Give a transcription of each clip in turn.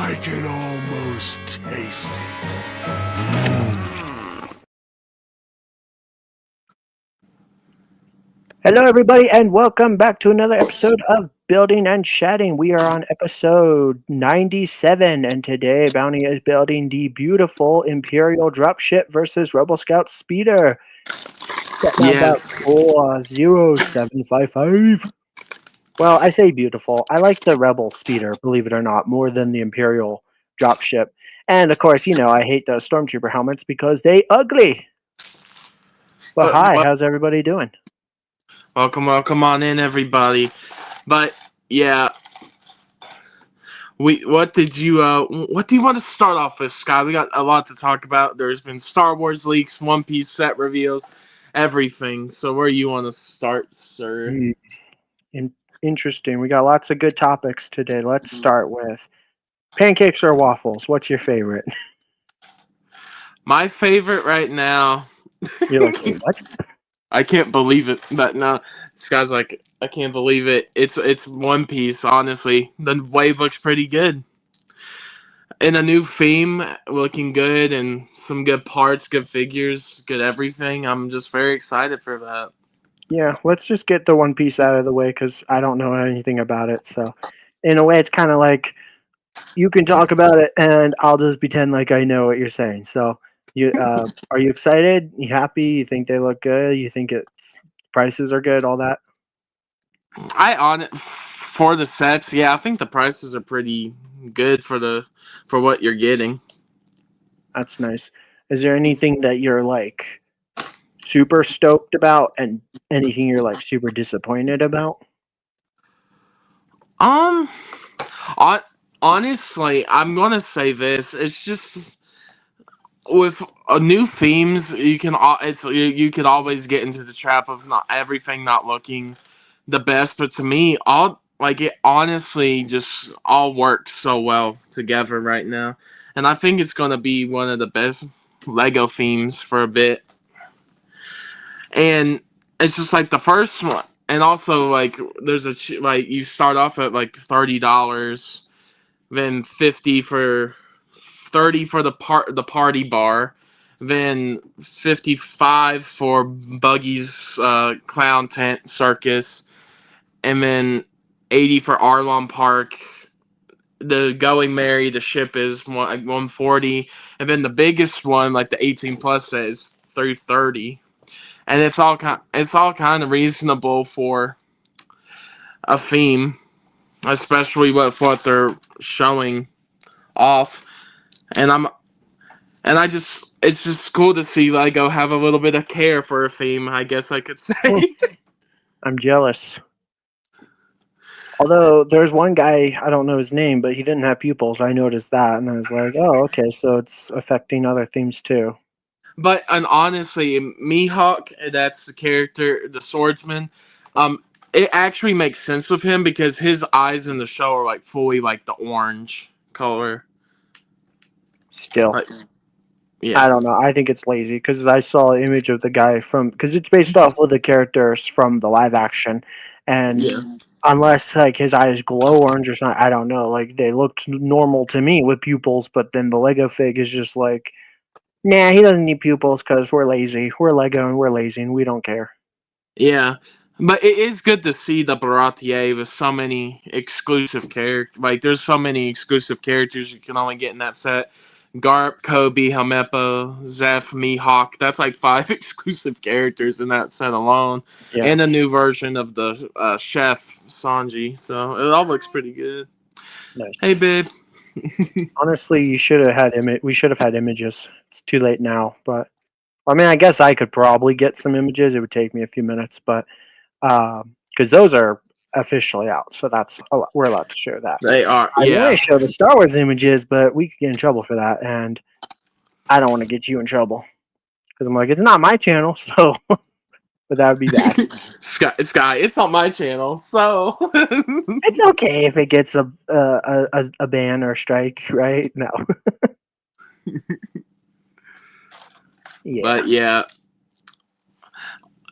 I can almost taste it. Hello, everybody, and welcome back to another episode of Building and Chatting. We are on episode 97, and today Bounty is building the beautiful Imperial Dropship versus Rebel Scout Speeder. Setting out Yes. about 40755. Well, I say beautiful. I like the Rebel Speeder, believe it or not, more than the Imperial Dropship. And of course, I hate those Stormtrooper helmets because they ugly. But hi, how's everybody doing? Welcome on in, everybody. But yeah, what do you want to start off with, Scott? We got a lot to talk about. There's been Star Wars leaks, One Piece set reveals, everything. So where you want to start, sir? Interesting. We got lots of good topics today. Let's start with pancakes or waffles. What's your favorite? My favorite right now. You're like, wait, what? I can't believe it, but no, Scott's like, I can't believe it. It's One Piece. Honestly, the wave looks pretty good. And a new theme looking good and some good parts, good figures, good everything. I'm just very excited for that. Yeah, let's just get the One Piece out of the way because I don't know anything about it. So, in a way, it's kind of like you can talk about it, and I'll just pretend like I know what you're saying. So, are you excited? You happy? You think they look good? You think it's prices are good? All that? For the sets, yeah, I think the prices are pretty good for what you're getting. That's nice. Is there anything that you're like super stoked about, and anything you're like super disappointed about? Um, on, honestly, I'm gonna say this. It's just with new themes, you could always get into the trap of not everything not looking the best. But to me, it honestly just all works so well together right now, and I think it's gonna be one of the best Lego themes for a bit. And it's just like the first one, and also like there's like you start off at like $30, then 50 for 30 for the party bar, then 55 for Buggy's clown tent circus, and then 80 for Arlon Park. The Going Merry, the ship is 140, and then the biggest one, like the 18 plus set, is 330, and it's all kind of reasonable for a theme, especially with what they're showing off. And I just it's just cool to see Lego have a little bit of care for a theme, I guess I could Hmm, say. I'm jealous. Although there's one guy, I don't know his name, but he didn't have pupils. I noticed that, and I was like, oh, okay, so it's affecting other themes too. And honestly, Mihawk, that's the character, the swordsman. It actually makes sense with him because his eyes in the show are like fully like the orange color. Still, Like, yeah, I don't know. I think it's lazy because I saw an image of the guy from because it's based off of the characters from the live action, and yeah, unless like his eyes glow orange or something, I don't know. Like they looked normal to me with pupils, but then the Lego fig is just like, nah, he doesn't need pupils because we're lazy. We're Lego and we're lazy and we don't care. yeah. But it is good to see the Baratier with so many exclusive characters. Like, there's so many exclusive characters you can only get in that set. Garp, Kobe, Helmeppo, Zeph, Mihawk. That's like 5 exclusive characters in that set alone. Yeah, And a new version of the chef, Sanji. So it all looks pretty good. nice. Hey, babe. Honestly, you should have had we should have had images. It's too late now, but I mean, I guess I could probably get some images. It would take me a few minutes, but because those are officially out, so we're allowed to share that. They are, I want yeah. to show the Star Wars images, but we could get in trouble for that, and I don't want to get you in trouble because I'm like, it's not my channel, so but that would be bad. Sky, it's on my channel, so. It's okay if it gets a ban or a strike, right? No. Yeah. But yeah,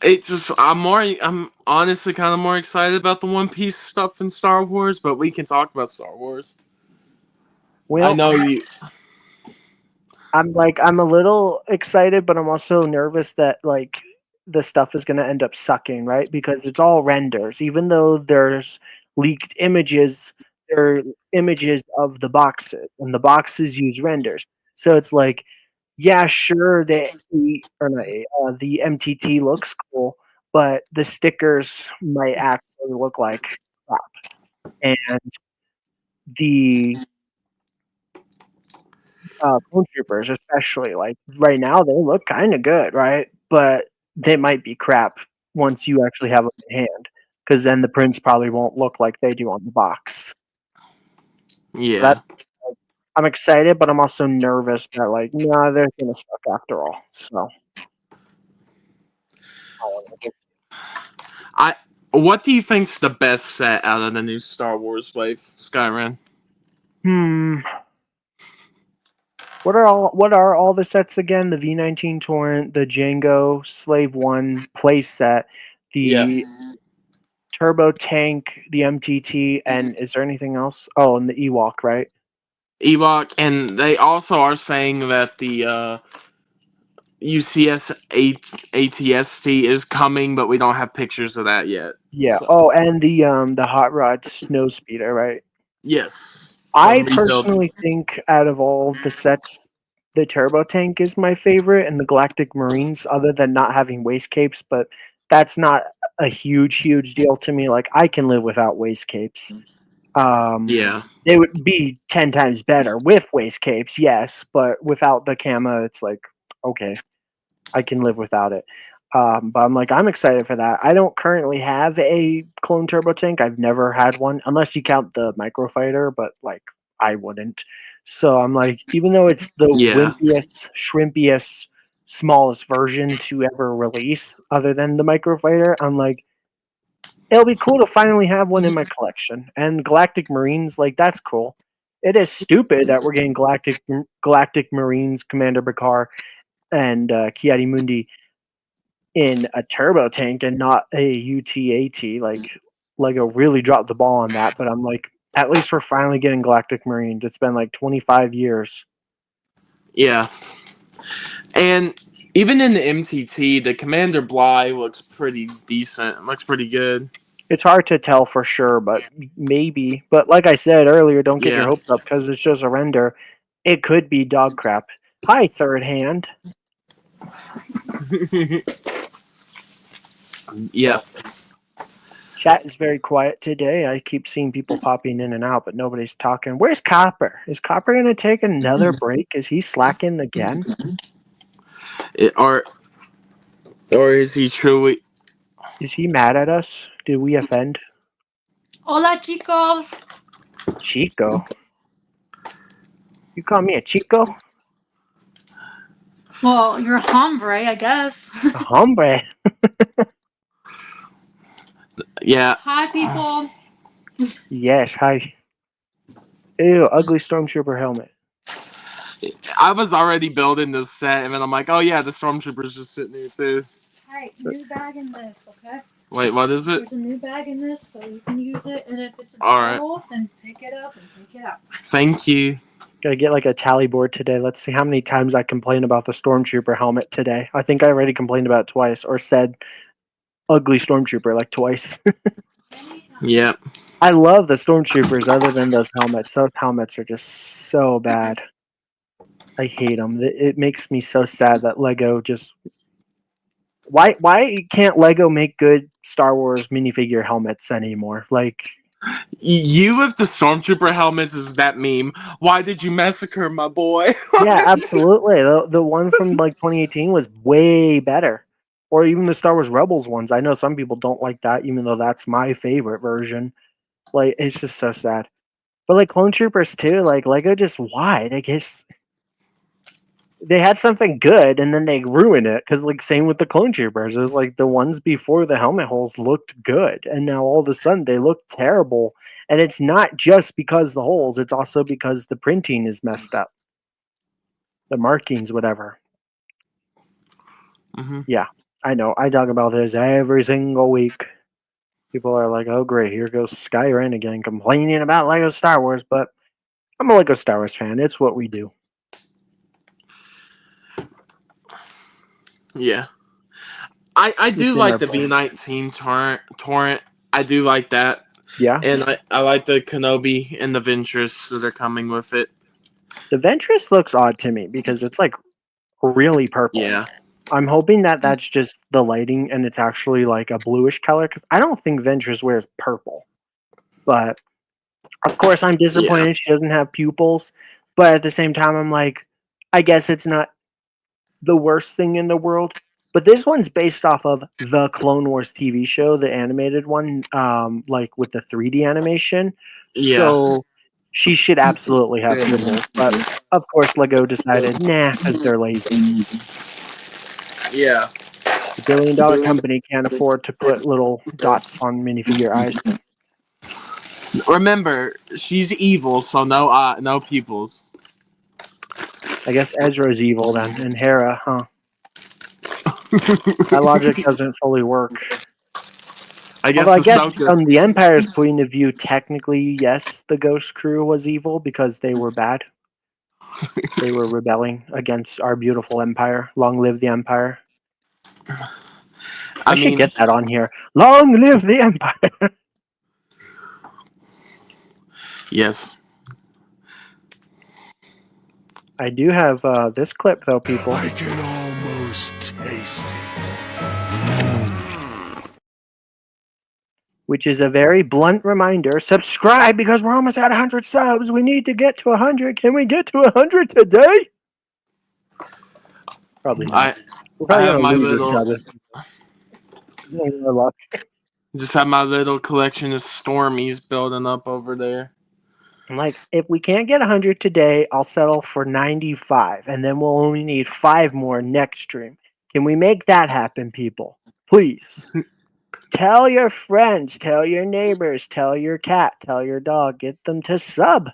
I'm honestly kind of more excited about the One Piece stuff in Star Wars, but we can talk about Star Wars. Well, I know you. I'm a little excited, but I'm also nervous that like the stuff is going to end up sucking, right? Because it's all renders. Even though there's leaked images, they're images of the boxes, and the boxes use renders. So it's like, yeah, sure, the MTT looks cool, but the stickers might actually look like crap. And the clone troopers, especially like right now, they look kind of good, right? But they might be crap once you actually have them in hand, because then the prints probably won't look like they do on the box. That Yeah. I'm excited, but I'm also nervous that like, no, they're gonna suck after all. So, I. What do you think's the best set out of the new Star Wars wave, Skyrim? hmm, what are all the sets again? The V19 Torrent, the Django Slave One play set, the Yes. Turbo Tank, the MTT, and is there anything else? Oh, and the Ewok, right? Ewok, and they also are saying that the UCS ATST is coming, but we don't have pictures of that yet. Yeah. So, Oh, and the Hot Rod Snow Speeder, right? yes. The I rebuild. personally think out of all of the sets, the Turbo Tank is my favorite, and the Galactic Marines, other than not having waist capes, but that's not a huge deal to me. Like I can live without waist capes. Um, Yeah. they would be 10 times better with waist capes, yes, but without the camo, it's like okay. I can live without it. But I'm like, I'm excited for that. I don't currently have a clone turbo tank. I've never had one, unless you count the microfighter, but like I wouldn't. So I'm like, even though it's the Yeah. wimpiest, shrimpiest, smallest version to ever release, other than the microfighter, I'm like, it'll be cool to finally have one in my collection. And Galactic Marines, like that's cool. It is stupid that we're getting Galactic Marines, Commander Bakar, and Kiadi Mundi in a turbo tank and not a UTAT. Like Lego really dropped the ball on that, but I'm like, at least we're finally getting Galactic Marines. It's been like 25 years. Yeah. And even in the MTT, the Commander Bly looks pretty decent. Looks pretty good. It's hard to tell for sure, but maybe. But like I said earlier, don't get your Yeah. hopes up because it's just a render. It could be dog crap. Hi, third hand. Yeah. So chat is very quiet today. I keep seeing people popping in and out, but nobody's talking. Where's Copper? Is Copper going to take another break? Is he slacking again? Or is he truly? Is he mad at us? Did we offend Hola, chicos. Chico? You call me a Chico? Well, you're a hombre, I guess. A hombre? Yeah. Hi, people. Yes, hi. Ew, ugly stormtrooper helmet. I was already building this set, and then I'm like, oh yeah, the Stormtrooper's just sitting here too. Hey, new bag in this, okay? Wait, what is it? There's a new bag in this, so you can use it. And if it's a All right. bottle, then pick it up and pick it up. Thank you. Gotta get like a tally board today. Let's see how many times I complain about the stormtrooper helmet today. I think I already complained about it twice, or said ugly stormtrooper like twice. Yep. I love the stormtroopers other than those helmets. Those helmets are just so bad. I hate them. It makes me so sad that Lego just why can't Lego make good Star Wars minifigure helmets anymore? Like You with the Stormtrooper helmets is that meme. Why did you massacre my boy? yeah, absolutely. The one from like 2018 was way better. Or even the Star Wars Rebels ones. I know some people don't like that, even though that's my favorite version. Like it's just so sad. But like Clone Troopers too, like Lego just why? I guess they had something good and then they ruined it because like same with the Clone Troopers. It was like the ones before the helmet holes looked good and now all of a sudden they look terrible. And it's not just because the holes, it's also because the printing is messed up. The markings, whatever. Mm-hmm. Yeah, I know. I talk about this every single week. People are like, oh great, here goes Skyrim again complaining about Lego Star Wars, but I'm a Lego Star Wars fan. It's what we do. Yeah. I do It's in like our the blood. B-19 torrent. I do like that. Yeah. And I like the Kenobi and the Ventress that are coming with it. The Ventress looks odd to me because it's like really purple. Yeah. I'm hoping that that's just the lighting and it's actually like a bluish color because I don't think Ventress wears purple. But of course, I'm disappointed she doesn't have pupils. But at the same time, I'm like, I guess it's not the worst thing in the world. But this one's based off of the Clone Wars TV show, the animated one, like with the 3D animation. Yeah. So she should absolutely have pupils. But of course, Lego decided, nah, because they're lazy. Yeah. The billion-dollar company can't afford to put little dots on minifigure eyes. Remember, she's evil, so no pupils. I guess Ezra's evil then, and Hera, huh? That logic doesn't fully work. I guess Although I guess Ahsoka. from the Empire's point of view, technically, yes, the Ghost Crew was evil because they were bad. They were rebelling against our beautiful Empire. Long live the Empire. I should get that on here. Long live the Empire. Yes. I do have this clip, though, people. I can almost taste it. Which is a very blunt reminder. Subscribe because we're almost at 100 subs. We need to get to 100. Can we get to 100 today? Probably not. We're I probably have going my to lose a little sub. just have my little collection of Stormies building up over there. I'm like, if we can't get 100 today, I'll settle for 95, and then we'll only need 5 more next stream. Can we make that happen, people? Please. Tell your friends, tell your neighbors, tell your cat, tell your dog, get them to sub.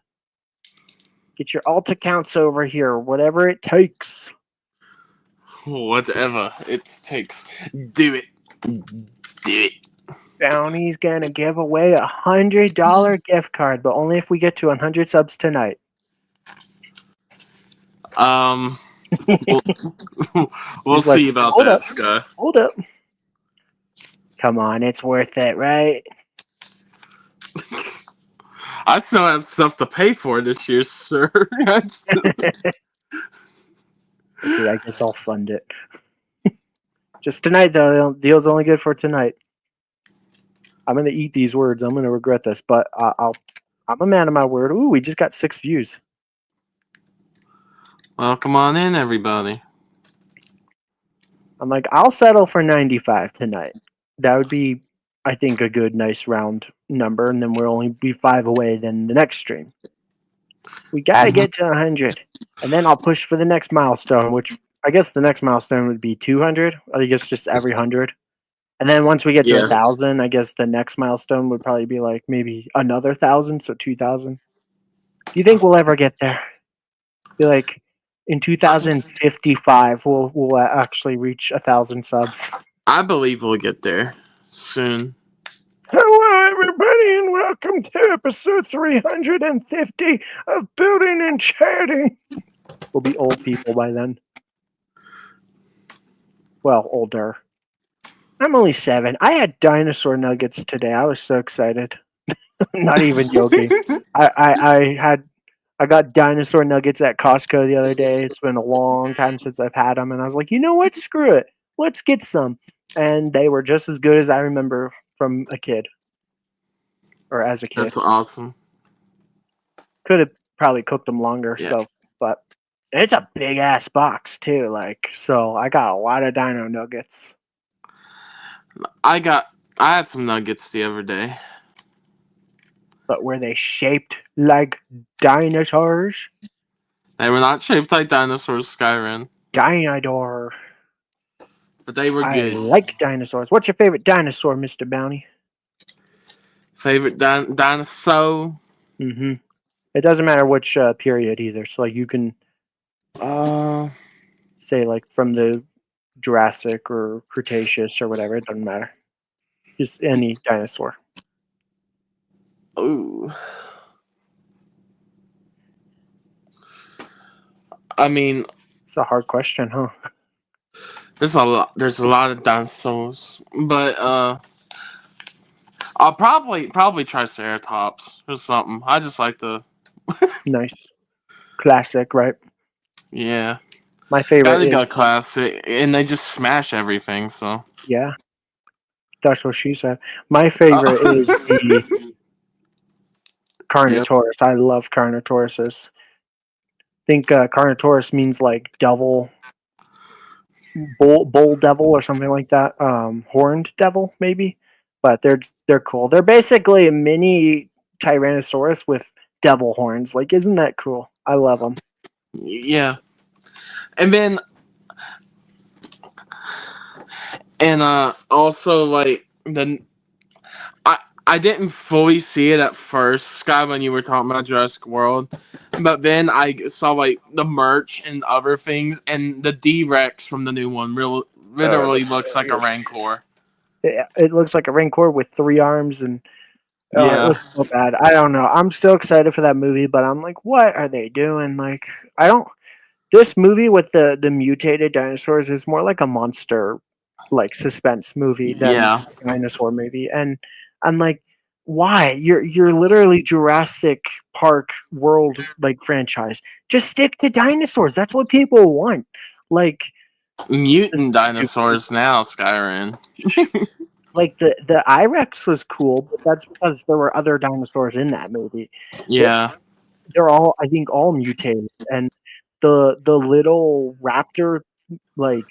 Get your alt accounts over here, whatever it takes. Whatever it takes. Do it. Do it. Bounty's gonna give away $100 gift card, but only if we get to 100 subs tonight. We'll He's like, see about hold that, up, Sky. hold up. Come on, it's worth it, right? I still have stuff to pay for this year, sir. Okay, I guess I'll fund it. Just tonight, though. Deal's only good for tonight. I'm gonna eat these words. I'm gonna regret this, but I'm a man of my word. Ooh, we just got 6 views. Well, come on in, everybody. I'm like, I'll settle for 95 tonight. That would be, I think, a good, nice round number, and then we'll only be 5 away then the next stream. We gotta get to 100, and then I'll push for the next milestone, which I guess the next milestone would be 200. I guess just every 100. And then once we get to 1,000, I guess the next milestone would probably be like maybe another 1,000, so 2,000. Do you think we'll ever get there? I feel like in 2055 we'll actually reach 1,000 subs. I believe we'll get there soon. Hello, everybody, and welcome to episode 350 of Building and Chatting. We'll be old people by then. Well, older. I'm only 7. I had dinosaur nuggets today. I was so excited. Not even joking. I got dinosaur nuggets at Costco the other day. It's been a long time since I've had them, and I was like, you know what? Screw it. Let's get some. And they were just as good as I remember from a kid, or as a kid. That's awesome. Could have probably cooked them longer. Yeah. So, but it's a big ass box too. Like, so I got a lot of dino nuggets. I had some nuggets the other day. But were they shaped like dinosaurs? They were not shaped like dinosaurs, Skyrim. Dinodor. But they were good. I like dinosaurs. What's your favorite dinosaur, Mr. Bounty? Favorite dinosaur? Mm-hmm. It doesn't matter which period either. So like you can say like from the Jurassic or Cretaceous or whatever. It doesn't matter. Just any dinosaur. Ooh. I mean, It's a hard question, huh? there's a lot. There's a lot of dinosaurs, but I'll probably try Triceratops or something. I just like the Nice. Classic, right? yeah. My favorite Gotta is, go classic, and they just smash everything. So yeah, that's what she said. My favorite is the Yep. Carnotaurus. I love Carnotauruses. I think Carnotaurus means like devil, bull devil or something like that. Horned devil, maybe. But they're cool. They're basically a mini Tyrannosaurus with devil horns. Like, isn't that cool? I love them. Yeah, and then also like I didn't fully see it at first, Sky, when you were talking about Jurassic World, but then I saw like the merch and other things, and the D Rex from the new one literally looks like a Rancor. It looks like a Rancor with 3 arms and it Yeah, looks so bad. I don't know. I'm still excited for that movie, but I'm like, what are they doing? Like, I don't. This movie with the mutated dinosaurs is more like a monster, like suspense movie than yeah, a dinosaur movie, and I'm like, why? You're literally Jurassic Park World like franchise. Just stick to dinosaurs. That's what people want. Like this mutant is stupid. dinosaurs now, Skyrim. Like the Irex was cool, but that's because there were other dinosaurs in that movie. It, Yeah, they're all, I think, all mutated, and the little raptor, like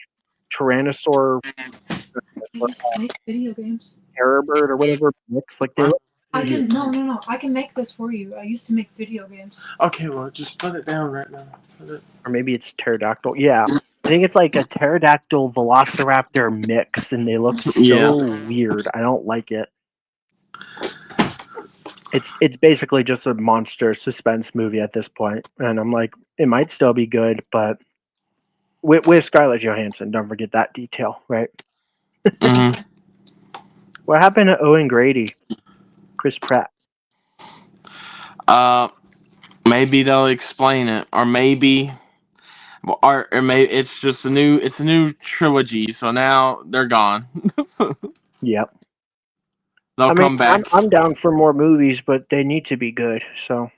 Tyrannosaur, I used to make video games. terror bird or whatever mix, like they What? look I weird. can no. I can make this for you. I used to make video games. Okay, well, just put it down right now. Or maybe it's pterodactyl. Yeah, I think it's like a pterodactyl velociraptor mix, and they look Yeah, so weird. I don't like it. It's basically just a monster suspense movie at this point, and I'm like, it might still be good, but with Scarlett Johansson, don't forget that detail, right? hmm What happened to Owen Grady, Chris Pratt? uh, maybe they'll explain it, or maybe. Or maybe it's a new trilogy, so now they're gone. Yep. They'll I mean, come back. I'm down for more movies, but they need to be good. So,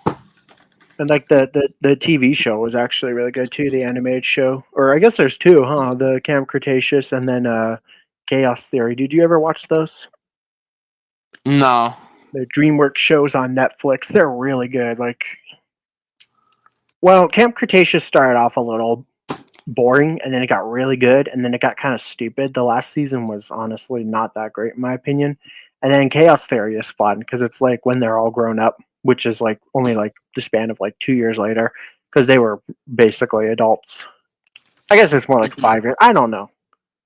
and like the TV show was actually really good too. The animated show, or I guess there's two, huh? The Camp Cretaceous and then Chaos Theory. Did you ever watch those? No. The DreamWorks shows on Netflix. They're really good. Like, well, Camp Cretaceous started off a little boring, and then it got really good, and then it got kind of stupid. The last season was honestly not that great in my opinion. And then Chaos Theory is fun because it's like when they're all grown up, which is like only like the span of like 2 years later, because they were basically adults. I guess it's more like 5 years. I don't know,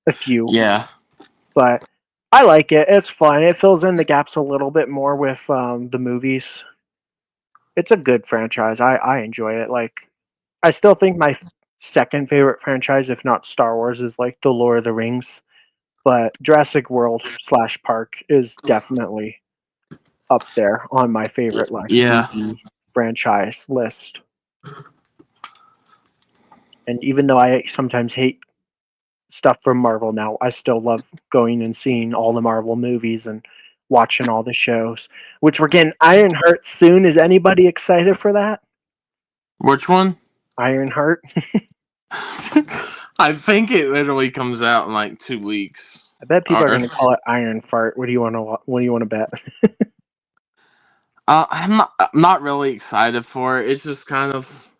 a few, Yeah. but I like it. It's fun. It fills in the gaps a little bit more with the movies. It's a good franchise. I enjoy it. Like, I still think my second favorite franchise, if not Star Wars, is like the Lord of the Rings. But Jurassic World / Park is definitely up there on my favorite like Yeah. movie franchise list. And even though I sometimes hate stuff from Marvel now, I still love going and seeing all the Marvel movies and watching all the shows. Which we're getting Ironheart soon. Is anybody excited for that? Which one? Ironheart. I think it literally comes out in like 2 weeks. I bet people are Or, going to call it Iron Fart. What do you want to? What do you want to bet? I'm not really excited for it. It's just kind of,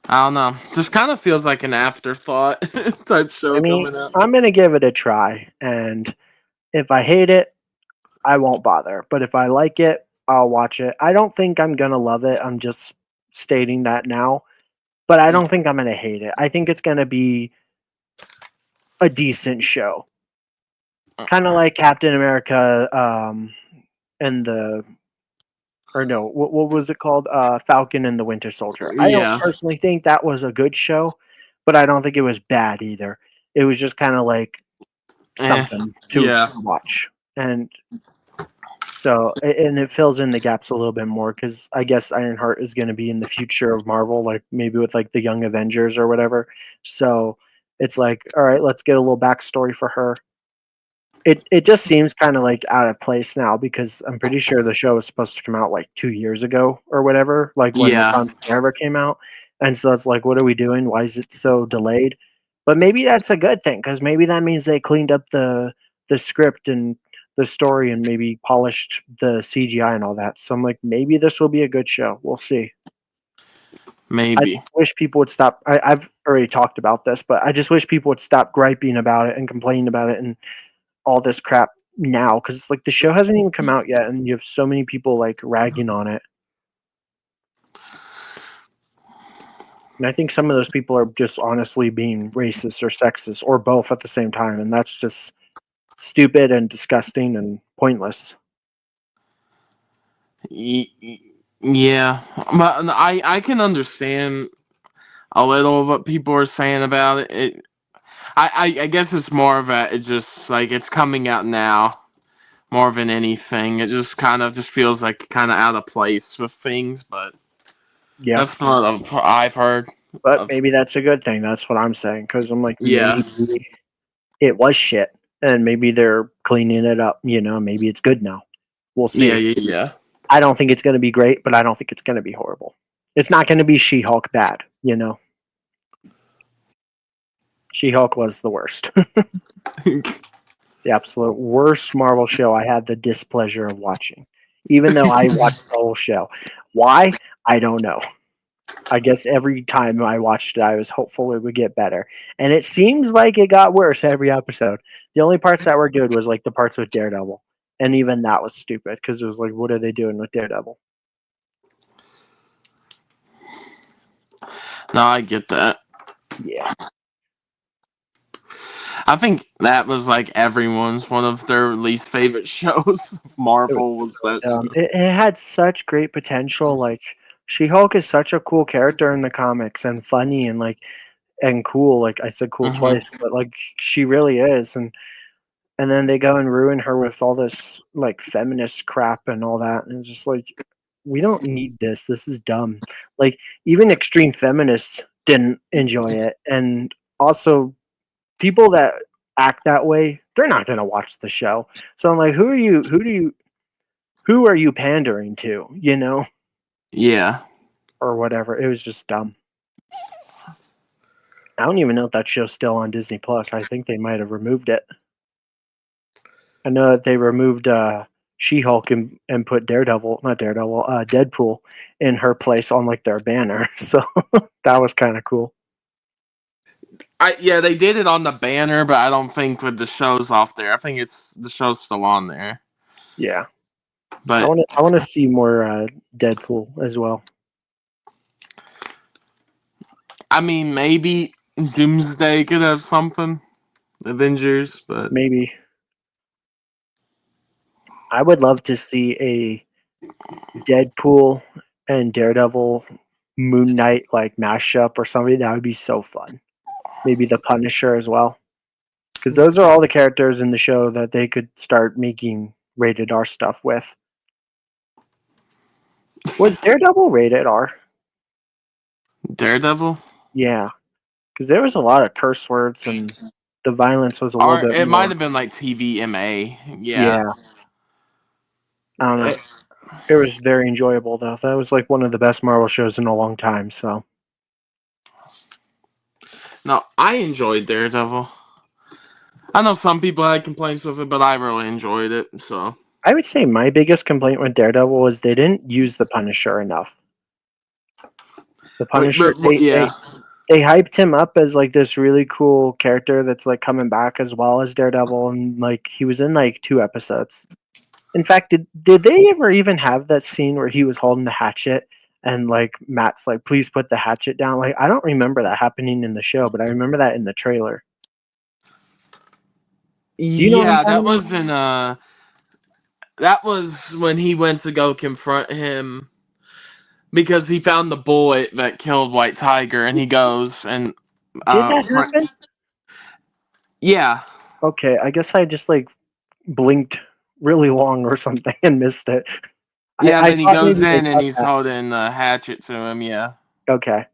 I don't know. Just kind of feels like an afterthought type I show mean, coming up. I'm going to give it a try, and if I hate it, I won't bother. But if I like it, I'll watch it. I don't think I'm going to love it. I'm just stating that now. But I don't think I'm going to hate it. I think it's going to be a decent show. Kind of like Captain America and the, or no, what was it called? Falcon and the Winter Soldier. I don't Yeah. personally think that was a good show, but I don't think it was bad either. It was just kind of like Eh. something to Yeah. watch. And So and it fills in the gaps a little bit more because I guess Ironheart is going to be in the future of Marvel, like maybe with like the Young Avengers or whatever. So it's like, all right, let's get a little backstory for her. It just seems kind of like out of place now because I'm pretty sure the show was supposed to come out like 2 years ago or whatever, like when Yeah, Wakanda Forever came out. And so it's like, what are we doing? Why is it so delayed? But maybe that's a good thing because maybe that means they cleaned up the script and the story and maybe polished the CGI and all that. So I'm like, maybe this will be a good show. We'll see. I maybe. wish people would stop. I've already talked about this, but I just wish people would stop griping about it and complaining about it and all this crap now because it's like the show hasn't even come out yet and you have so many people like ragging on it. And I think some of those people are just honestly being racist or sexist or both at the same time, and that's just stupid and disgusting and pointless. Yeah, but I can understand a little of what people are saying about it. I guess it's more of a, it's just like it's coming out now more than anything. It just kind of just feels like kind of out of place with things, but Yeah, that's what I've heard but of. maybe that's a good thing. That's what I'm saying because I'm like, Yeah, maybe it was shit and maybe they're cleaning it up. Maybe it's good now. We'll yeah, see. yeah. I don't think it's going to be great, but I don't think it's going to be horrible. It's not going to be She-Hulk bad. She-Hulk was the worst. The absolute worst Marvel show I had the displeasure of watching, even though I watched the whole show. Why? I don't know. I guess every time I watched it, I was hopeful it would get better. And it seems like it got worse every episode. The only parts that were good was like the parts with Daredevil. And even that was stupid because it was like, what are they doing with Daredevil? No, I get that. Yeah. I think that was like everyone's one of their least favorite shows of It was Marvel was that so dumb. show. It had such great potential. Like, She Hulk is such a cool character in the comics and funny and like and cool. Like I said cool Hmm. twice, but like she really is. And then they go and ruin her with all this like feminist crap and all that. And it's just like we don't need this. This is dumb. Like even extreme feminists didn't enjoy it. And also people that act that way, they're not gonna watch the show. So I'm like, who are you pandering to, Yeah. or whatever. It was just dumb. I don't even know if that show's still on Disney Plus. I think they might have removed it. I know that they removed She-Hulk and put not Daredevil, Deadpool in her place on like their banner. So that was kind of cool. Yeah, they did it on the banner, but I don't think with the shows off there. I think it's the show's still on there. Yeah, I But want to see more Deadpool as well. I mean, maybe Doomsday could have something. Avengers, but Maybe I would love to see a Deadpool and Daredevil Moon Knight like mashup or something. That would be so fun. Maybe the Punisher as well, because those are all the characters in the show that they could start making rated R stuff with. Was Daredevil rated R? Daredevil. Yeah, because there was a lot of curse words and the violence was a little Or bit it might more. have been like TVMA. Yeah. Yeah, I don't know. It- It was very enjoyable though. That was like one of the best Marvel shows in a long time. So no, I enjoyed Daredevil. I know some people had complaints with it, but I really enjoyed it. So I would say my biggest complaint with Daredevil was they didn't use the Punisher enough. The Punisher, yeah, they hyped him up as like this really cool character that's like coming back as well as Daredevil, and like he was in like 2 episodes. In fact, did they ever even have that scene where he was holding the hatchet and like Matt's like, please put the hatchet down? Like I don't remember that happening in the show, but I remember that in the trailer. Do you know what I'm yeah. talking That about? was in that was when he went to go confront him because he found the bullet that killed White Tiger, and he goes and Did that happen? yeah. Okay, I guess I just like blinked really long or something and missed it. Yeah, I then he thought goes maybe they in and cut he's that. holding a hatchet to him. Yeah. Okay.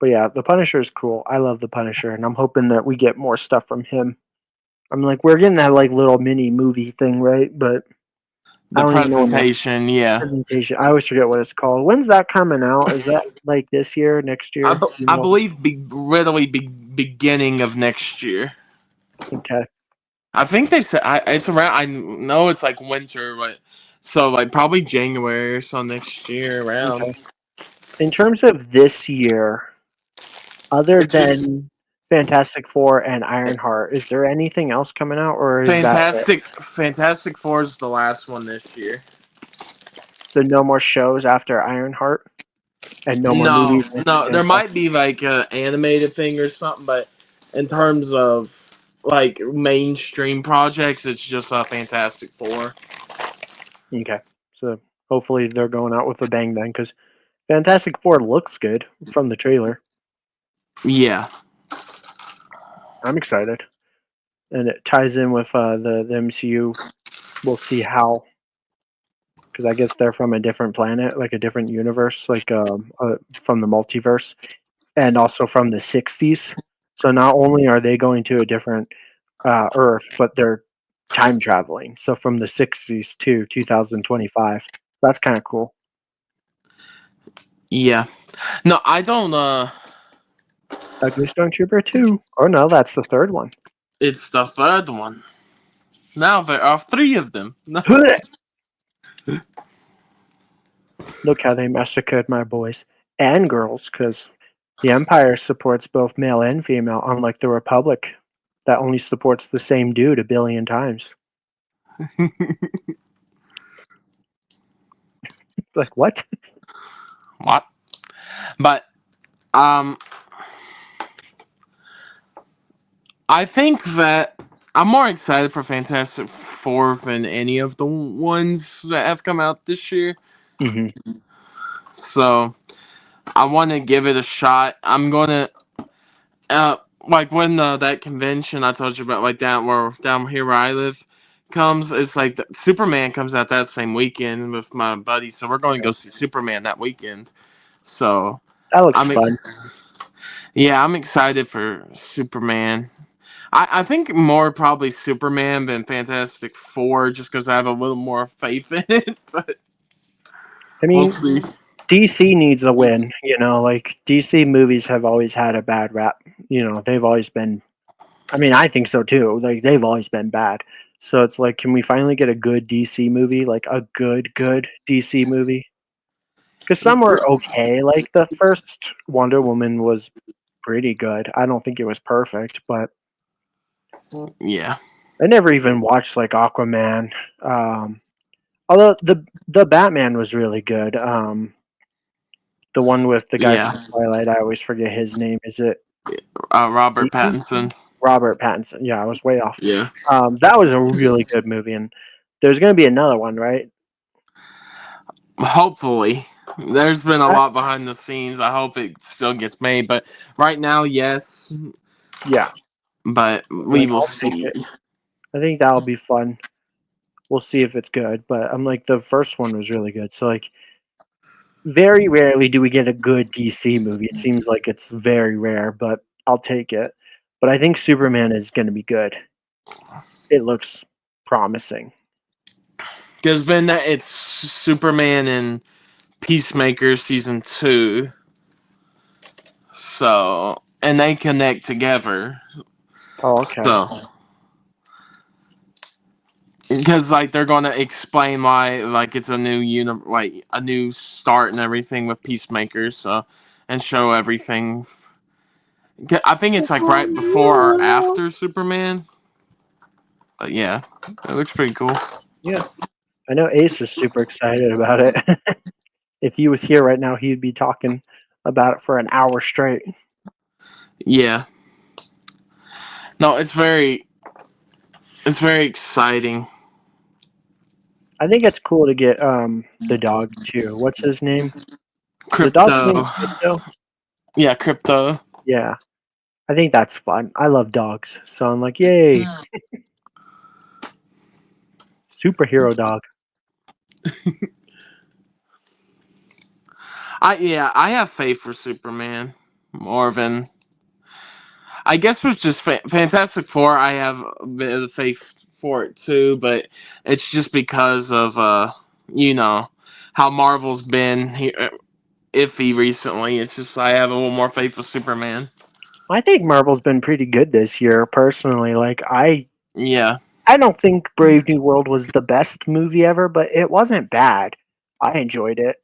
But yeah, the Punisher is cool. I love the Punisher, and I'm hoping that we get more stuff from him. I'm like, we're getting that like little mini movie thing, right? But I The don't even know when that presentation, yeah. presentation. I always forget what it's called. When's that coming out? Is that like this year, next year? You I know? believe literally beginning of next year. Okay. I think they said it's around. I know it's like winter, but so like probably January or so next year around. Okay. In terms of this year, other It's just than Fantastic Four and Ironheart, is there anything else coming out, or is that it? Fantastic Four is the last one this year. So no more shows after Ironheart, and no more No, movies after no, there might Fantastic. be like a animated thing or something, but in terms of like mainstream projects, it's just a Fantastic Four. Okay. So hopefully they're going out with a bang then, because Fantastic Four looks good from the trailer. Yeah, I'm excited, and it ties in with the MCU. We'll see how, because I guess they're from a different planet, like a different universe, like from the multiverse, and also from the '60s. So not only are they going to a different Earth, but they're time traveling. So from the '60s to 2025. That's kind of cool. yeah. No, I don't. Ugly Stormtrooper 2. Oh no, that's the third one. It's the third one. Now there are three of them. No. Look how they massacred my boys and girls, because the Empire supports both male and female, unlike the Republic that only supports the same dude a billion times. Like, what? What? But I think that I'm more excited for Fantastic Four than any of the ones that have come out this year. Hmm. So I want to give it a shot. I'm gonna like when that convention I told you about, like down here where I live, comes. It's like Superman comes out that same weekend with my buddy, so we're going to go see Superman that weekend. So That looks I'm fun. yeah, I'm excited for Superman. I think more probably Superman than Fantastic Four, just because I have a little more faith in it. But I we'll mean, see. DC needs a win. Like DC movies have always had a bad rap. They've always been. I mean, I think so too. Like they've always been bad. So it's like, can we finally get a good DC movie? Like a good DC movie? Because some were okay. Like the first Wonder Woman was pretty good. I don't think it was perfect, but Yeah, I never even watched like Aquaman. Although the Batman was really good. The one with the guy yeah. from Twilight. I always forget his name. Is it Robert Keaton? Pattinson. Robert Pattinson? Yeah, I was way off. Yeah. That was a really good movie, and there's going to be another one, right? Hopefully. There's been a I, lot behind the scenes. I hope it still gets made, but right now, yes. yeah, But we like will I'll take see. it. I think that'll be fun. We'll see if it's good, but I'm like the first one was really good. So like very rarely do we get a good DC movie. It seems like it's very rare, but I'll take it. But I think Superman is going to be good. It looks promising. Because then it's Superman and Peacemaker season 2. So, and they connect together. Oh, okay. So, because like they're gonna explain why like it's a new like a new start and everything with Peacemaker. So, and show everything. I think it's like right before or after Superman. But yeah, it looks pretty cool. Yeah. I know Ace is super excited about it. If he was here right now, he'd be talking about it for an hour straight. Yeah. No, it's very exciting. I think it's cool to get the dog too. What's his name? The dog's name Crypto. Crypto? Yeah, crypto. Yeah. I think that's fun. I love dogs. So I'm like, yay. Superhero dog. I have faith for Superman more than I guess with just Fantastic Four. I have a bit of faith for it too, but it's just because of how Marvel's been iffy recently. It's just I have a little more faith with Superman. I think Marvel's been pretty good this year, personally. Like Yeah. I don't think Brave New World was the best movie ever, but it wasn't bad. I enjoyed it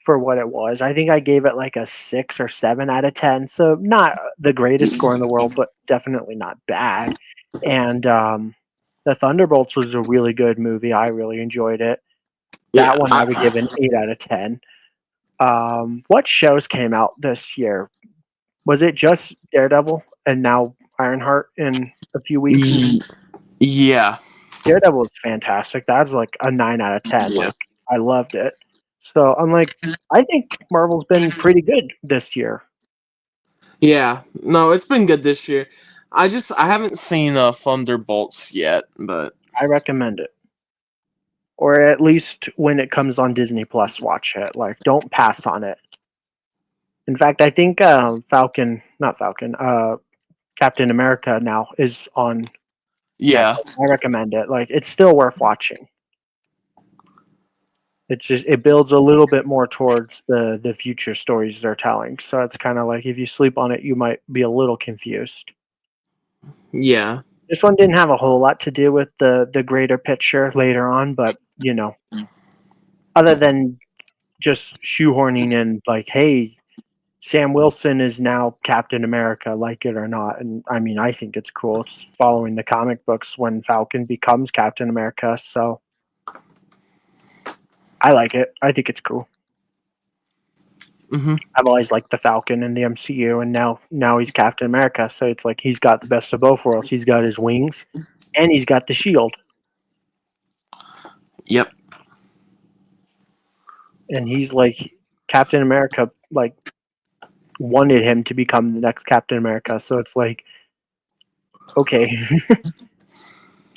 for what it was. I think I gave it like a 6 or 7 out of 10. So not the greatest score in the world, but definitely not bad. And the Thunderbolts was a really good movie. I really enjoyed it. That one I would give an 8 out of 10. What shows came out this year? Was it just Daredevil and now Ironheart in a few weeks? Yeah. Daredevil is fantastic. That's like a 9 out of 10. Yeah. Like I loved it. So I'm like, I think Marvel's been pretty good this year. Yeah. No, it's been good this year. I haven't seen Thunderbolts yet, but I recommend it. Or at least when it comes on Disney Plus, watch it. Like, don't pass on it. In fact, I think Captain America now is on. yeah. Netflix. I recommend it. Like, it's still worth watching. It's just it builds a little bit more towards the future stories they're telling. So it's kind of like if you sleep on it, you might be a little confused. Yeah. This one didn't have a whole lot to do with the greater picture later on, but other than just shoehorning in like, hey, Sam Wilson is now Captain America, like it or not. And I mean, I think it's cool. It's following the comic books when Falcon becomes Captain America, so I like it. I think it's cool. Mm-hmm. I've always liked the Falcon in the MCU, and now he's Captain America, so it's like he's got the best of both worlds. He's got his wings, and he's got the shield. Yep. And he's like Captain America, like wanted him to become the next Captain America. So it's like, okay,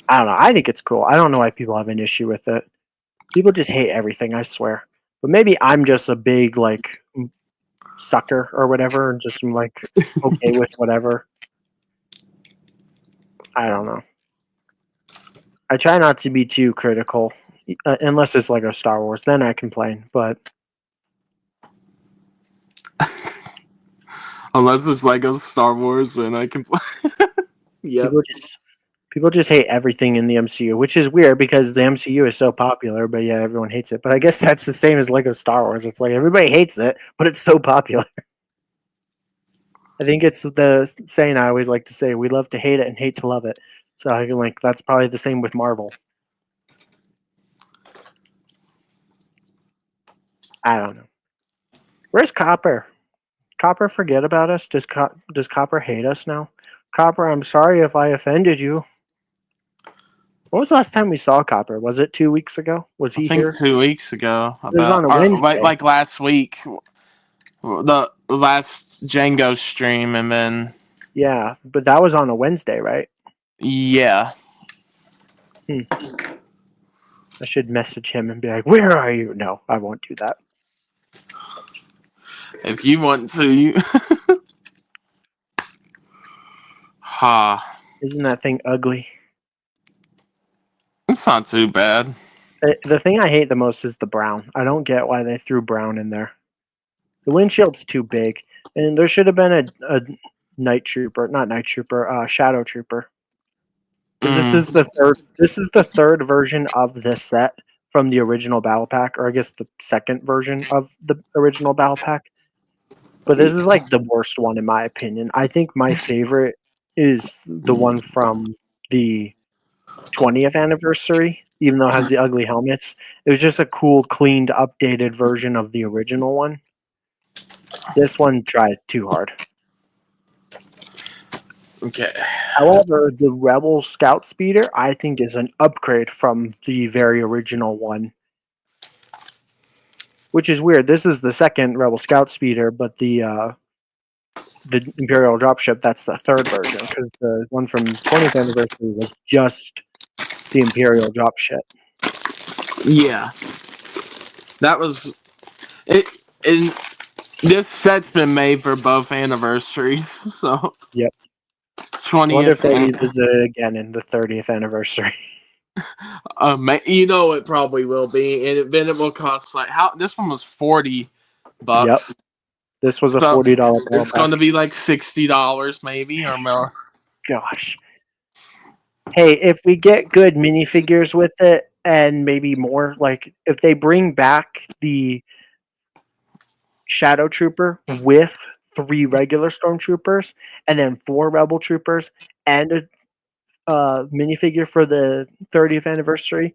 I don't know. I think it's cool. I don't know why people have an issue with it. People just hate everything. I swear. But maybe I'm just a big like sucker or whatever, and just like okay with whatever. I don't know. I try not to be too critical, unless it's like a Star Wars. Then I complain. But unless it's Lego Star Wars, then I can. Yeah. people just hate everything in the MCU, which is weird because the MCU is so popular, but yeah, everyone hates it. But I guess that's the same as Lego Star Wars. It's like everybody hates it, but it's so popular. I think it's the saying I always like to say: we love to hate it and hate to love it. So I can like that's probably the same with Marvel. I don't know. Where's Copper? Copper forget about us? Does Copper hate us now? Copper, I'm sorry if I offended you. When was the last time we saw Copper? Was it 2 weeks ago? Was he I think here? 2 weeks ago. It was on a Wednesday. Like last week, the last Django stream, and then Yeah, but that was on a Wednesday, right? yeah. I should message him and be like, "Where are you?" No, I won't do that. If you want to, you. Ha. Isn't that thing ugly? It's not too bad. The thing I hate the most is the brown. I don't get why they threw brown in there. The windshield's too big, and there should have been a night trooper, not night trooper, shadow trooper. This is the third. This is the third version of this set from the original battle pack, or I guess the second version of the original battle pack. But this is like the worst one in my opinion. I think my favorite is the one from the 20th anniversary, even though it has the ugly helmets. It was just a cool, cleaned, updated version of the original one. This one tried too hard. Okay. However, the Rebel Scout Speeder, I think, is an upgrade from the very original one. Which is weird. This is the second Rebel Scout Speeder, but the Imperial Dropship, that's the third version, because the one from 20th anniversary was just the Imperial Dropship. Yeah, that was it. And this set's been made for both anniversaries, so Yep. I wonder if 20th. they revisit it again in the 30th anniversary. You know it probably will be, and then it will cost like how this one was $40. Yep. This was a So $40 battle it's pack. going to be like $60 maybe or more. Gosh. Hey, if we get good minifigures with it, and maybe more, like if they bring back the Shadow Trooper with 3 regular Stormtroopers, and then 4 Rebel Troopers, and a minifigure for the 30th anniversary,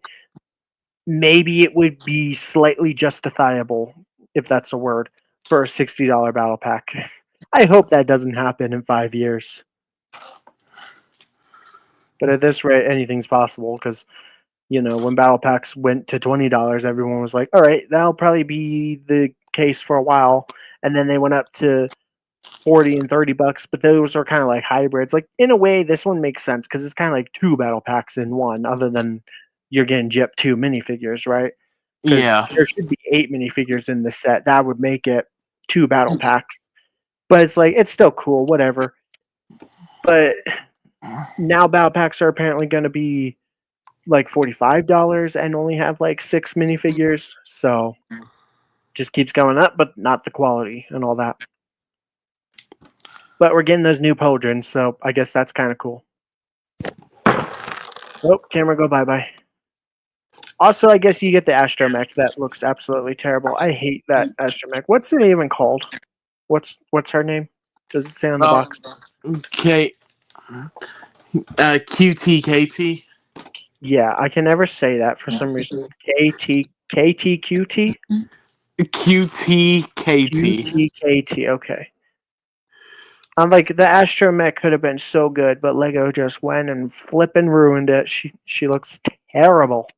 maybe it would be slightly justifiable, if that's a word, for a $60 battle pack. I hope that doesn't happen in 5 years. But at this rate, anything's possible because, when battle packs went to $20, everyone was like, all right, that'll probably be the case for a while. And then they went up to 40 and $30, but those are kind of like hybrids. Like, in a way, this one makes sense because it's kind of like 2 battle packs in one, other than you're getting Jip 2 minifigures, right? Because Yeah. there should be 8 minifigures in the set. That would make it 2 battle packs. But it's like, it's still cool, whatever. But now battle packs are apparently going to be like $45 and only have like 6 minifigures. So just keeps going up, but not the quality and all that. But we're getting those new Poldrins, so I guess that's kind of cool. Oh, camera go bye-bye. Also, I guess you get the astromech that looks absolutely terrible. I hate that astromech. What's it even called? What's her name? Does it say on the box? Okay. QTKT. Yeah, I can never say that for some reason. KTQT? QTKT. QTKT, okay. I'm like, the astromech could have been so good, but Lego just went and flippin' ruined it. She looks terrible.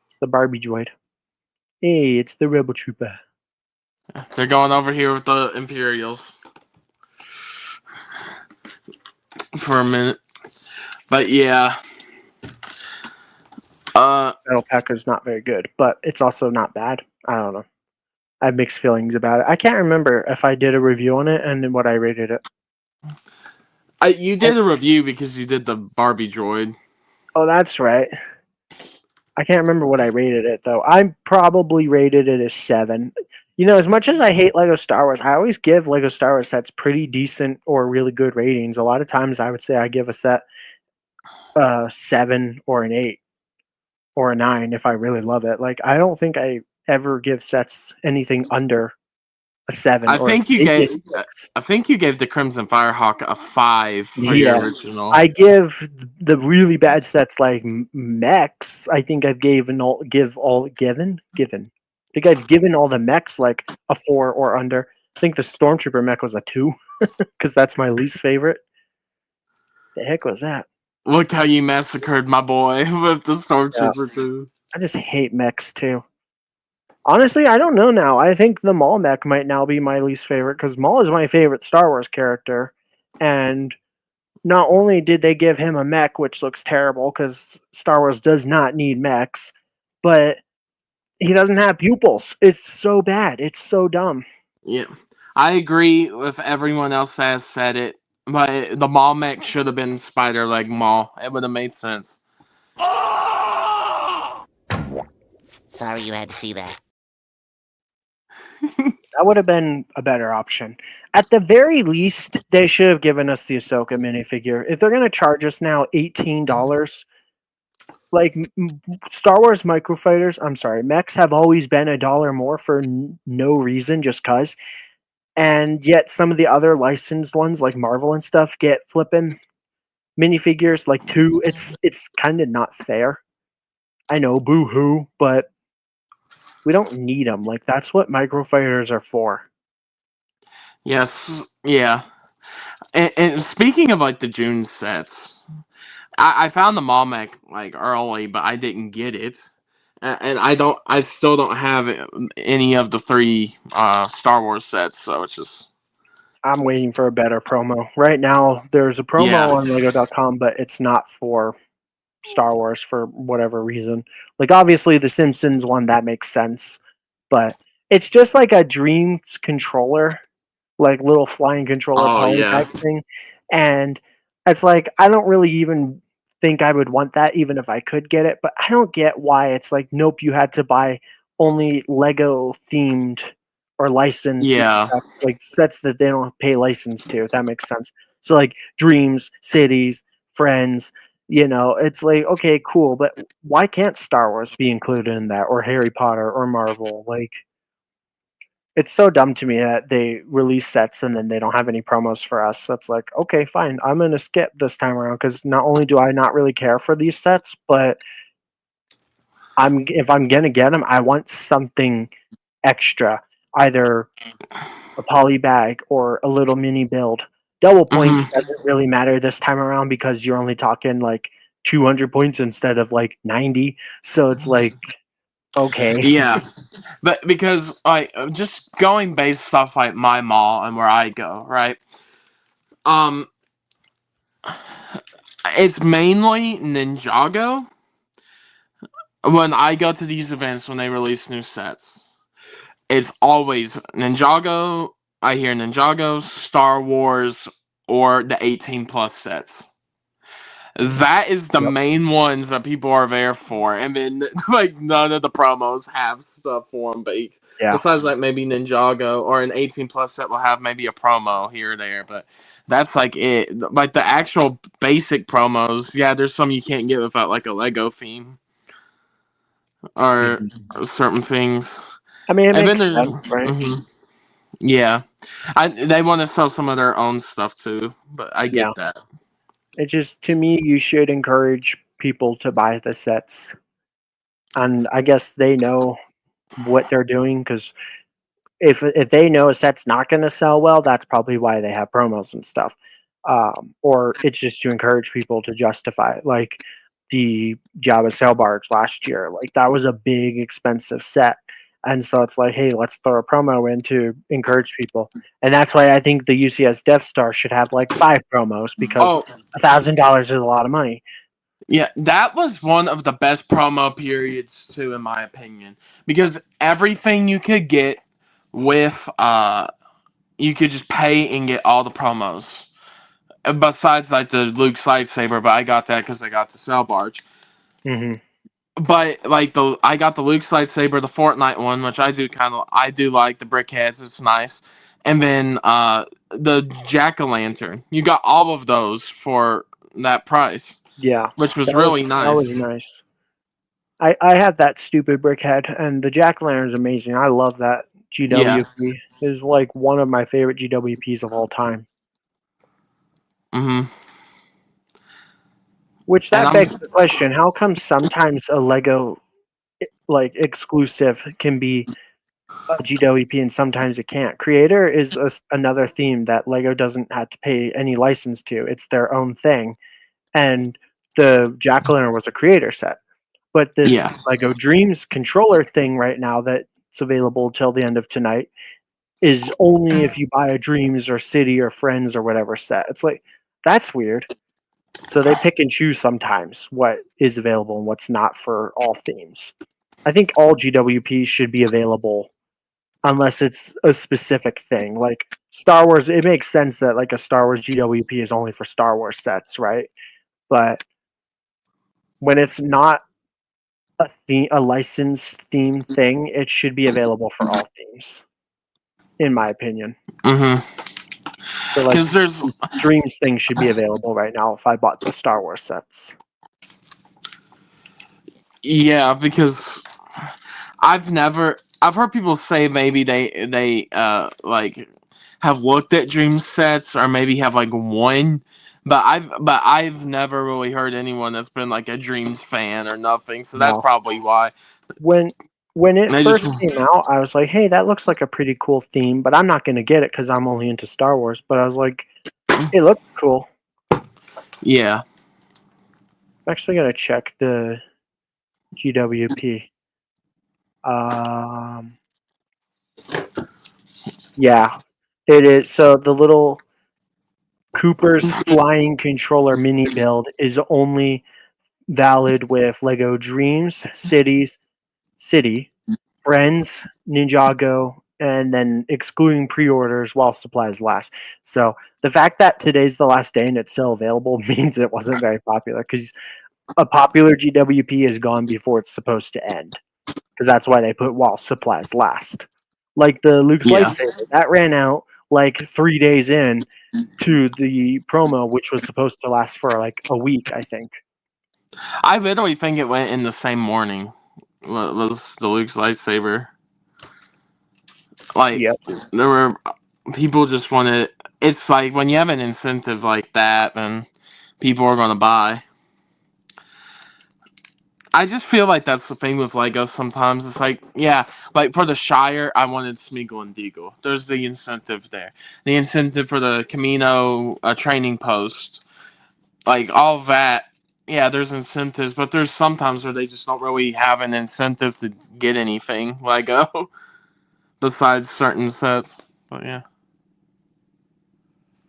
It's the Barbie droid. Hey, it's the Rebel Trooper. They're going over here with the Imperials for a minute. But yeah. Battle Pack is not very good, but it's also not bad. I don't know. I have mixed feelings about it. I can't remember if I did a review on it and then what I rated it. You did a review because you did the Barbie droid. Oh, that's right. I can't remember what I rated it, though. I probably rated it a 7. As much as I hate Lego Star Wars, I always give Lego Star Wars sets pretty decent or really good ratings. A lot of times I would say I give a set 7 or an 8 or a 9 if I really love it. Like, I don't think I ever give sets anything under a 7 I or think a you gave 6. I think you gave the Crimson Firehawk a 5 for your original. I give the really bad sets like mechs. I think I've given all the mechs like a 4 or under. I think the Stormtrooper mech was a 2 because that's my least favorite. The heck was that? Look how you massacred my boy with the Stormtrooper too. I just hate mechs too. Honestly, I don't know now. I think the Maul mech might now be my least favorite because Maul is my favorite Star Wars character, and not only did they give him a mech, which looks terrible because Star Wars does not need mechs, but he doesn't have pupils. It's so bad. It's so dumb. Yeah, I agree with everyone else that has said it, but the Maul mech should have been Spider Leg Maul. It would have made sense. Sorry you had to see that. That would have been a better option. At the very least, they should have given us the Ahsoka minifigure. If they're going to charge us now $18, like Star Wars microfighters, I'm sorry, mechs have always been $1 more for no reason, just cause. And yet some of the other licensed ones, like Marvel and stuff, get flipping minifigures like 2. It's kind of not fair. I know, boo-hoo, but we don't need them. Like, that's what microfighters are for. Yes, yeah. And speaking of like the June sets, I found the Maul mech like early, but I didn't get it, and I still don't have any of the 3 Star Wars sets, so it's just. I'm waiting for a better promo. Right now, there's a promo on Lego.com, but it's not for Star Wars for whatever reason. Like obviously the Simpsons one that makes sense, but it's just like a Dreams controller, like little flying controller Oh poly yeah. type thing, and it's like I don't really even think I would want that even if I could get it, but I don't get why it's like nope, you had to buy only Lego themed or licensed Yeah. stuff, like sets that they don't pay license to. If that makes sense. So like Dreams, Cities, Friends, it's like okay, cool, but why can't Star Wars be included in that or Harry Potter or Marvel? Like it's so dumb to me that they release sets and then they don't have any promos for us. So it's like, okay, fine, I'm gonna skip this time around because not only do I not really care for these sets, but if I'm gonna get them, I want something extra, either a poly bag or a little mini build. Double points Hmm. doesn't really matter this time around because you're only talking like 200 points instead of like 90. So it's like, okay, Yeah. But because just going based off like my mall and where I go, right? Um, it's mainly Ninjago. When I go to these events when they release new sets, it's always Ninjago. I hear Ninjago, Star Wars, or the 18 plus sets. That is the yep, main ones that people are there for, and then like none of the promos have stuff for them. But yeah. besides like maybe Ninjago or an 18 plus set will have maybe a promo here or there, but that's like it. Like the actual basic promos, yeah, there's some you can't get without like a Lego theme or Mhm. certain things. I mean, it And then makes there's sense, right? yeah, they want to sell some of their own stuff too, but I Yeah. get that. It just to me, you should encourage people to buy the sets, and I guess they know what they're doing because if they know a set's not going to sell well, that's probably why they have promos and stuff. Or it's just to encourage people to justify it. Like the Java Sail Barge last year, like that was a big expensive set, and so it's like, hey, let's throw a promo in to encourage people, and that's why I think the UCS Death Star should have like 5 promos because Oh, $1,000 is a lot of money. yeah, that was one of the best promo periods too, in my opinion, because everything you could get with you could just pay and get all the promos. Besides like the Luke's lightsaber, but I got that because I got the Cell Barge. Hmm. But like I got the Luke's lightsaber, the Fortnite one, which I do like the brickheads. It's nice, and then the Jack o' Lantern. You got all of those for that price, Yeah, which was that was really that nice. was nice. I have that stupid brick head, and the jack o' lantern is amazing. I love that Yeah. GWP. It is like one of my favorite GWPs of all time. Hmm. Which And that I'm begs the question: how come sometimes a Lego like exclusive can be a GWP and sometimes it can't? Creator is another theme that Lego doesn't have to pay any license to. It's their own thing, and the jack o' lantern was a creator set. But this yeah. Lego Dreams controller thing right now that's available till the end of tonight is only if you buy a Dreams or City or Friends or whatever set. It's like that's weird. So they pick and choose sometimes what is available and what's not for all themes. I think all GWPs should be available unless it's a specific thing. Like Star Wars, it makes sense that like a Star Wars GWP is only for Star Wars sets, right? But when it's not a licensed theme thing, it should be available for all themes, in my opinion. Hmm. So like Because there's Dreams thing should be available right now if I bought the Star Wars sets. yeah, because I've heard people say maybe they like have looked at dream sets or maybe have like one, but I've never really heard anyone that's been like a dreams fan or nothing, so that's No. probably why. When when it And I just first came out, I was like, "Hey, that looks like a pretty cool theme," but I'm not going to get it cuz I'm only into Star Wars, but I was like, "It looks cool." yeah. I'm actually going to check the GWP. Um yeah, it is. So the little Cooper's flying controller mini build is only valid with Lego Dreams, City, Friends, Ninjago, and then excluding pre-orders while supplies last. So the fact that today's the last day and it's still available means it wasn't very popular, because a popular GWP is gone before it's supposed to end, because that's why they put while supplies last. Like the Luke's Yeah. lightsaber, that ran out like 3 days in to the promo, which was supposed to last for like a week, I think. I literally think it went in the same morning. Was the Luke's lightsaber? Like, Yep. there were people just wanted. It's like when you have an incentive like that, then people are gonna buy. I just feel like that's the thing with Lego sometimes. It's like, yeah, like for the Shire, I wanted Smeagol and Deagle. There's the incentive there. The incentive for the Camino training post. Like, all of that, yeah, there's incentives, but there's sometimes where they just don't really have an incentive to get anything Lego besides certain sets. But yeah.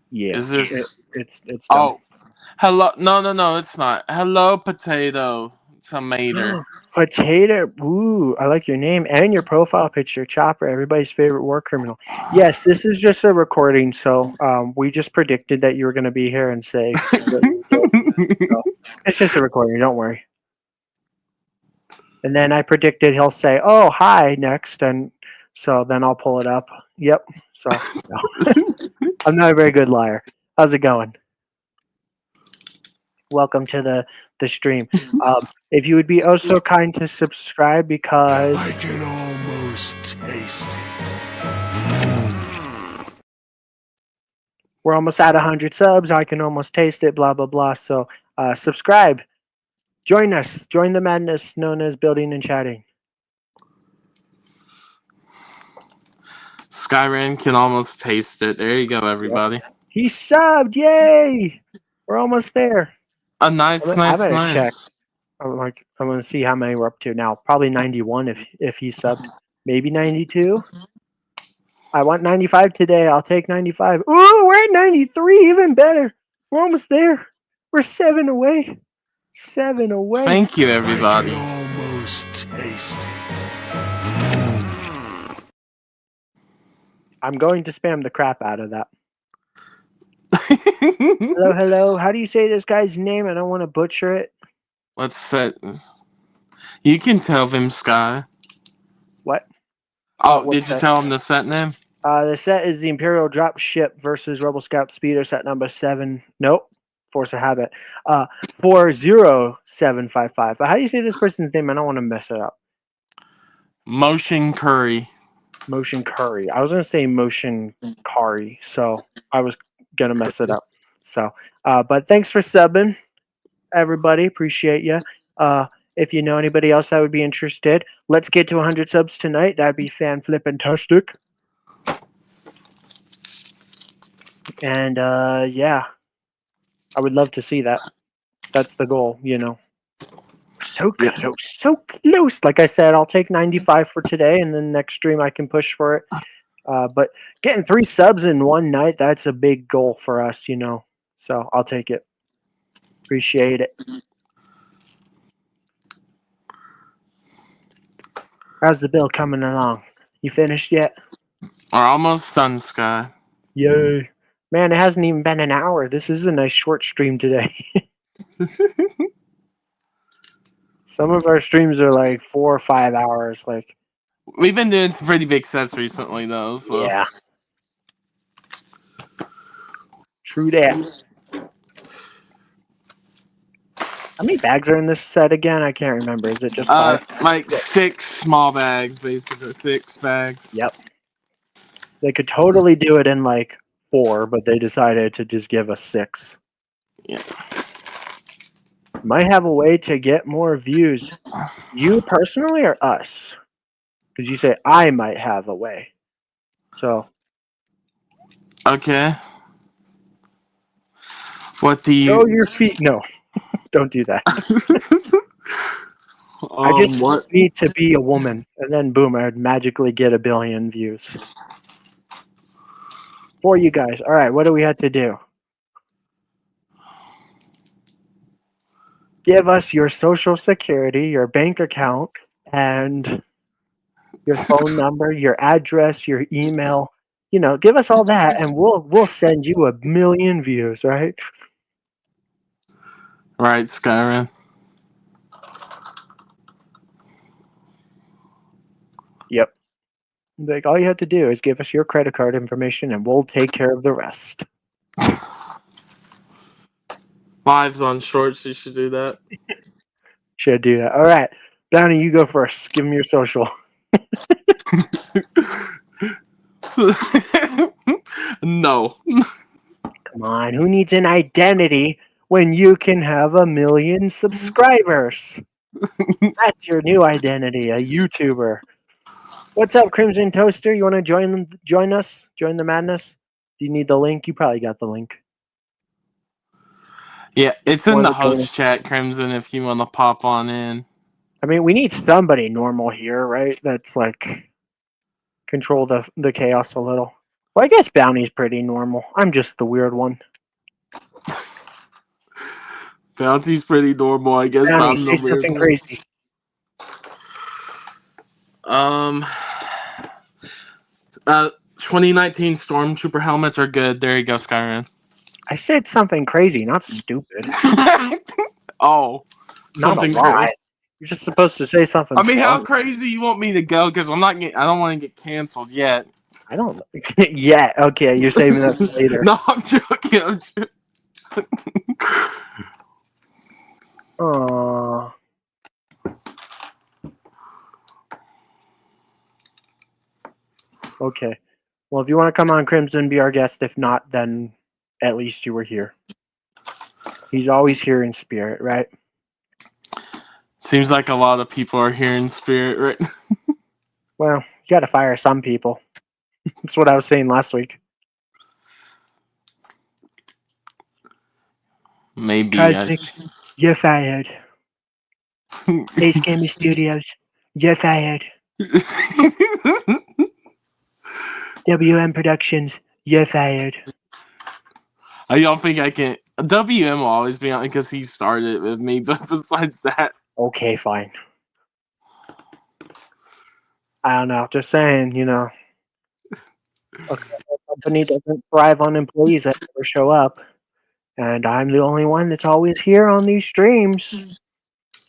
Yeah. Is this... It's dumb. Oh, hello. No, it's not. Hello, Potato. Tomato. Potato. Ooh, I like your name and your profile picture. Chopper, everybody's favorite war criminal. Yes, this is just a recording, so we just predicted that you were going to be here and say what you did. So it's just a recording. Don't worry. And then I predicted he'll say, "Oh, hi," next, and so then I'll pull it up. Yep. So no. I'm not a very good liar. How's it going? Welcome to the stream. If you would be oh so kind to subscribe, I because can almost taste it. we're almost at 100 subs. I can almost taste it. Blah blah blah. So subscribe. Join us. Join the madness known as building and chatting. Skyrim can almost taste it. There you go, everybody. He subbed. Yay! We're almost there. A nice. I'm gonna check. I'm gonna see how many we're up to now. Probably 91 if he subbed. Maybe 92. I want 95 today. I'll take 95. Ooh, we're at 93. Even better. We're almost there. We're 7 away. 7 away. Thank you, I everybody. can almost taste it. I'm going to spam the crap out of that. Hello, hello. How do you say this guy's name? I don't want to butcher it. Let's set this. You can tell him, Sky. What? Oh, What's did you that? tell him the set name? The set is the Imperial Dropship versus Rebel Scout Speeder, set number 7. Nope. Force of Habit. 40755. But how do you say this person's name? I don't want to mess it up. Motion Curry. Motion Curry. I was going to say Motion Curry, so I was going to mess it up. So, but thanks for subbing, everybody. Appreciate you. If you know anybody else that would be interested, let's get to 100 subs tonight. That'd be fan-flippin-tastic. And yeah, I would love to see that. That's the goal, you know. So close, so close. Like I said, I'll take 95 for today, and then next stream I can push for it. But getting 3 subs in one night, that's a big goal for us, you know. So I'll take it. Appreciate it. How's the bill coming along? You finished yet? We're almost done, Sky. Yay. Man, it hasn't even been an hour. This is a nice short stream today. Some of our streams are like 4 or 5 hours. Like, We've been doing some pretty big sets recently, though. So. yeah. True that. How many bags are in this set again? I can't remember. Is it just 5? Like 6 small bags, basically. 6 bags. Yep. They could totally do it in like 4, but they decided to just give us 6. Yeah. Might have a way to get more views. You personally or us? Because you say I might have a way. So. Okay. What do you... Show your feet. No. Don't do that. I just need to be a woman. And then boom, I'd magically get 1 billion views. For you guys. Alright, what do we have to do? give us your social security, your bank account, and your phone number, your address, your email. Give us all that, and we'll send you 1,000,000 views, right? Right, Skyrim. Yep. Like all you have to do is give us your credit card information, and we'll take care of the rest. Lives on shorts, you should do that. Should do that. All right, Bounty, you go first. Give them your social. No. Come on, who needs an identity when you can have 1,000,000 subscribers? That's your new identity, a YouTuber. What's up, Crimson Toaster? You want to join us? Join the madness? Do you need the link? You probably got the link. Yeah, it's in Wanna the join us? host chat, Crimson, if you want to pop on in. I mean, we need somebody normal here, right? That's like control the chaos a little. Well, I guess Bounty's pretty normal. I'm just the weird one. Bounty's pretty normal, I guess. Bounty, I'm say the weird something one. crazy. Um, 2019 Stormtrooper helmets are good. There you go, Skyrim. I said something crazy, not stupid. Oh, Not a something lot. crazy. You're just supposed to say something. I mean, how funny. crazy you want me to go? Because I don't want to get canceled yet. I don't. Yeah. Okay. You're saving that for later. No, I'm joking. Aww. Okay. Well, if you want to come on, Crimson, be our guest. If not, then at least you were here. He's always here in spirit, right? Seems like a lot of people are here in spirit, right? Well, you got to fire some people. That's what I was saying last week. Maybe. Cosmic, you're fired. Ace Gaming Studios, you're fired. WM Productions, you're fired. I don't think I can. WM will always be on because he started it with me. But besides that, Okay, fine. I don't know. Just saying, a company doesn't thrive on employees that never show up. And I'm the only one that's always here on these streams.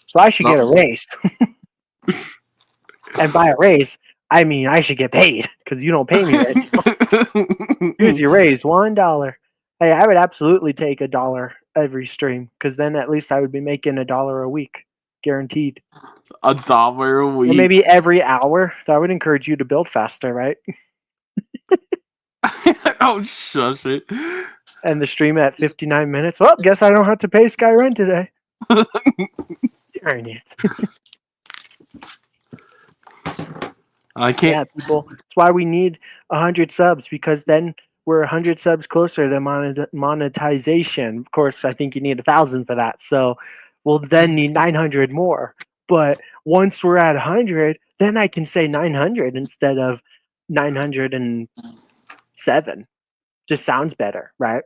So I should get a raise. And by a raise, I mean I should get paid because you don't pay me right now. Here's your raise, $1. Hey, I would absolutely take $1 every stream because then at least I would be making $1 a week, guaranteed. $1 a week. Or maybe every hour. That would encourage you to build faster, right? Oh, shush it. And the stream at 59 minutes. Well, guess I don't have to pay Skyrim today. Darn it. I can't. Yeah, people. That's why we need 100 subs because then we're 100 subs closer to monetization. Of course, I think you need 1,000 for that. So we'll then need 900 more. But once we're at 100, then I can say 900 instead of 907. Just sounds better, right?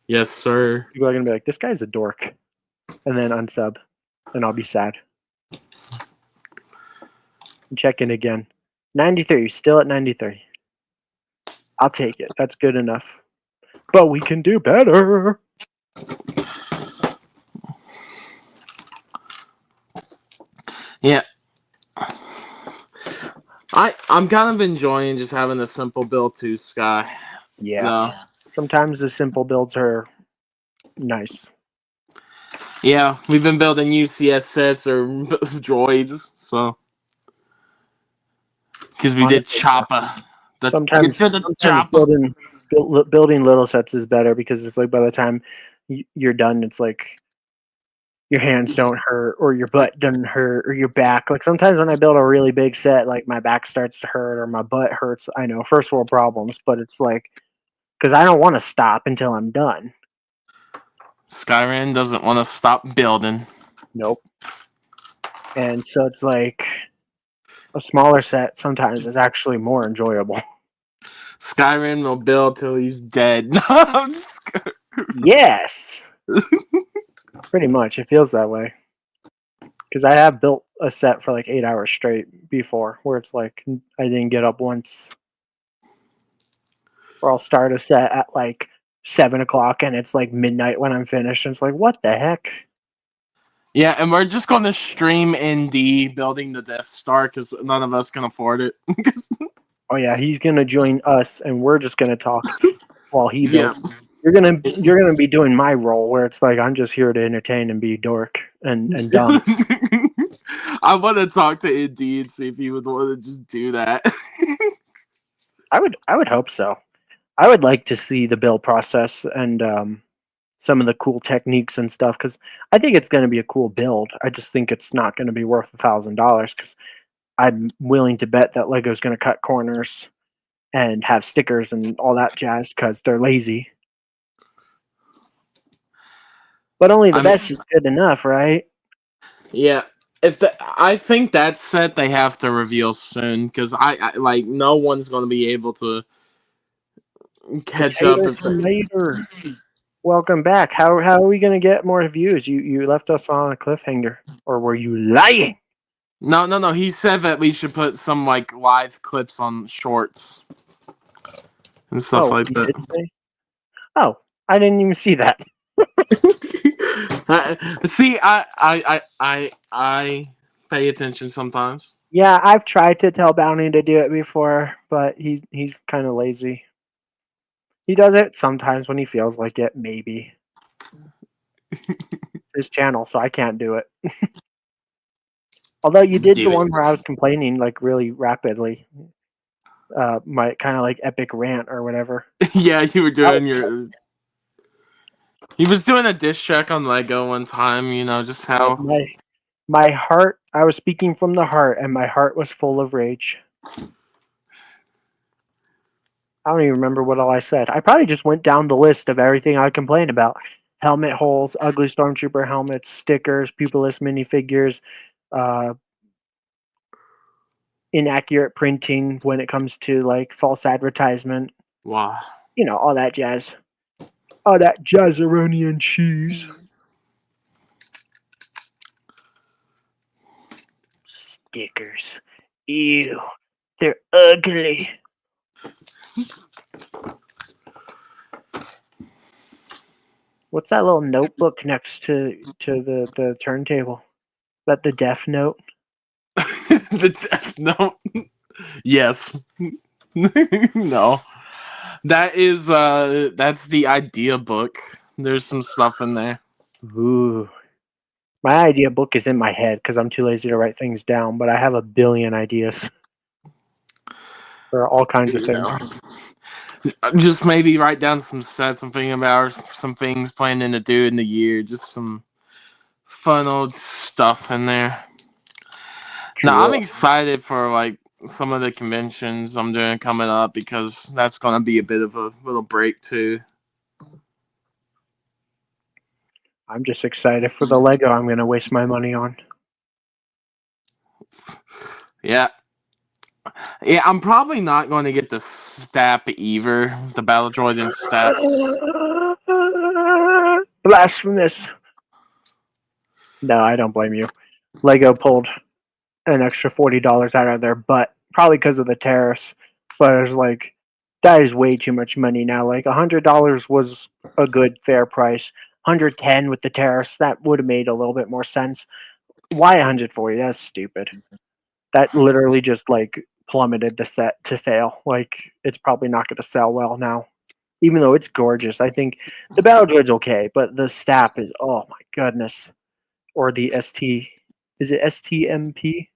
Yes, sir. People are going to be like, this guy's a dork. And then unsub. And I'll be sad. Check in again. 93. Still at 93. I'll take it. That's good enough. But we can do better. Yeah. I'm kind of enjoying just having a simple build too, Sky. Yeah. No. Sometimes the simple builds are nice. Yeah, we've been building UCS sets or droids, so because we did Choppa. Sometimes building little sets is better because it's like by the time you're done, it's like your hands don't hurt or your butt doesn't hurt or your back. Like sometimes when I build a really big set, like my back starts to hurt or my butt hurts. I know, first world problems, but it's like because I don't want to stop until I'm done. Skyrim doesn't want to stop building. Nope. And so it's like a smaller set sometimes is actually more enjoyable. Skyrim will build till he's dead. No, Yes. Pretty much, it feels that way. Because I have built a set for like 8 hours straight before, where it's like I didn't get up once. Or I'll start a set at like 7 o'clock and it's like midnight when I'm finished. And it's like, what the heck? Yeah, and we're just going to stream ND building the Death Star because none of us can afford it. Oh yeah, he's gonna join us, and we're just gonna talk while he Yeah. builds. You're gonna be doing my role, where it's like I'm just here to entertain and be a dork and dumb. I want to talk to ND and see if he would want to just do that. I would hope so. I would like to see the build process and some of the cool techniques and stuff because I think it's going to be a cool build. I just think it's not going to be worth $1,000 because I'm willing to bet that Lego's going to cut corners and have stickers and all that jazz because they're lazy. But only the best is good enough, right? Yeah. I think that set they have to reveal soon because I like no one's going to be able to catch up. Potato tomato. Welcome back. How are we gonna get more views? You left us on a cliffhanger, or were you lying? No. He said that we should put some like live clips on shorts and stuff like You that. did say? Oh, I didn't even see that. See, I pay attention sometimes. Yeah, I've tried to tell Bounty to do it before, but he's kind of lazy. He does it sometimes when he feels like it, maybe. His channel, so I can't do it. Although you did the one where I was complaining like really rapidly. My kind of like epic rant or whatever. Yeah, you were doing your. He was doing a diss check on Lego one time. You know just how. My heart. I was speaking from the heart, and my heart was full of rage. I don't even remember what all I said. I probably just went down the list of everything I complained about. Helmet holes, ugly stormtrooper helmets, stickers, pupilless minifigures, inaccurate printing when it comes to like false advertisement. Wow. You know, all that jazz. All that jazzeronian cheese. Stickers. Ew. They're ugly. What's that little notebook next to the turntable? Is that the Death Note? The Death Note. Yes. No. That is that's the idea book. There's some stuff in there. Ooh. My idea book is in my head because I'm too lazy to write things down, but I have a billion ideas for all kinds of things. Just maybe write down some sets, something about some things planning to do in the year. Just some fun old stuff in there. Now I'm excited for like some of the conventions I'm doing coming up because that's gonna be a bit of a little break too. I'm just excited for the Lego I'm going to waste my money on. Yeah. Yeah, I'm probably not going to get the Stap either. The Battle Droid and Stap. Blasphemous. No, I don't blame you. Lego pulled an extra $40 out of their butt, probably because of the tariffs. But it's like, that is way too much money now. Like, $100 was a good, fair price. $110 with the tariffs, that would have made a little bit more sense. Why $140? That's stupid. That literally just like plummeted the set to fail. Like it's probably not going to sell well now, even though it's gorgeous. I think the Battle Droid's okay, but the Stap is oh my goodness. Or the ST, is it STMP?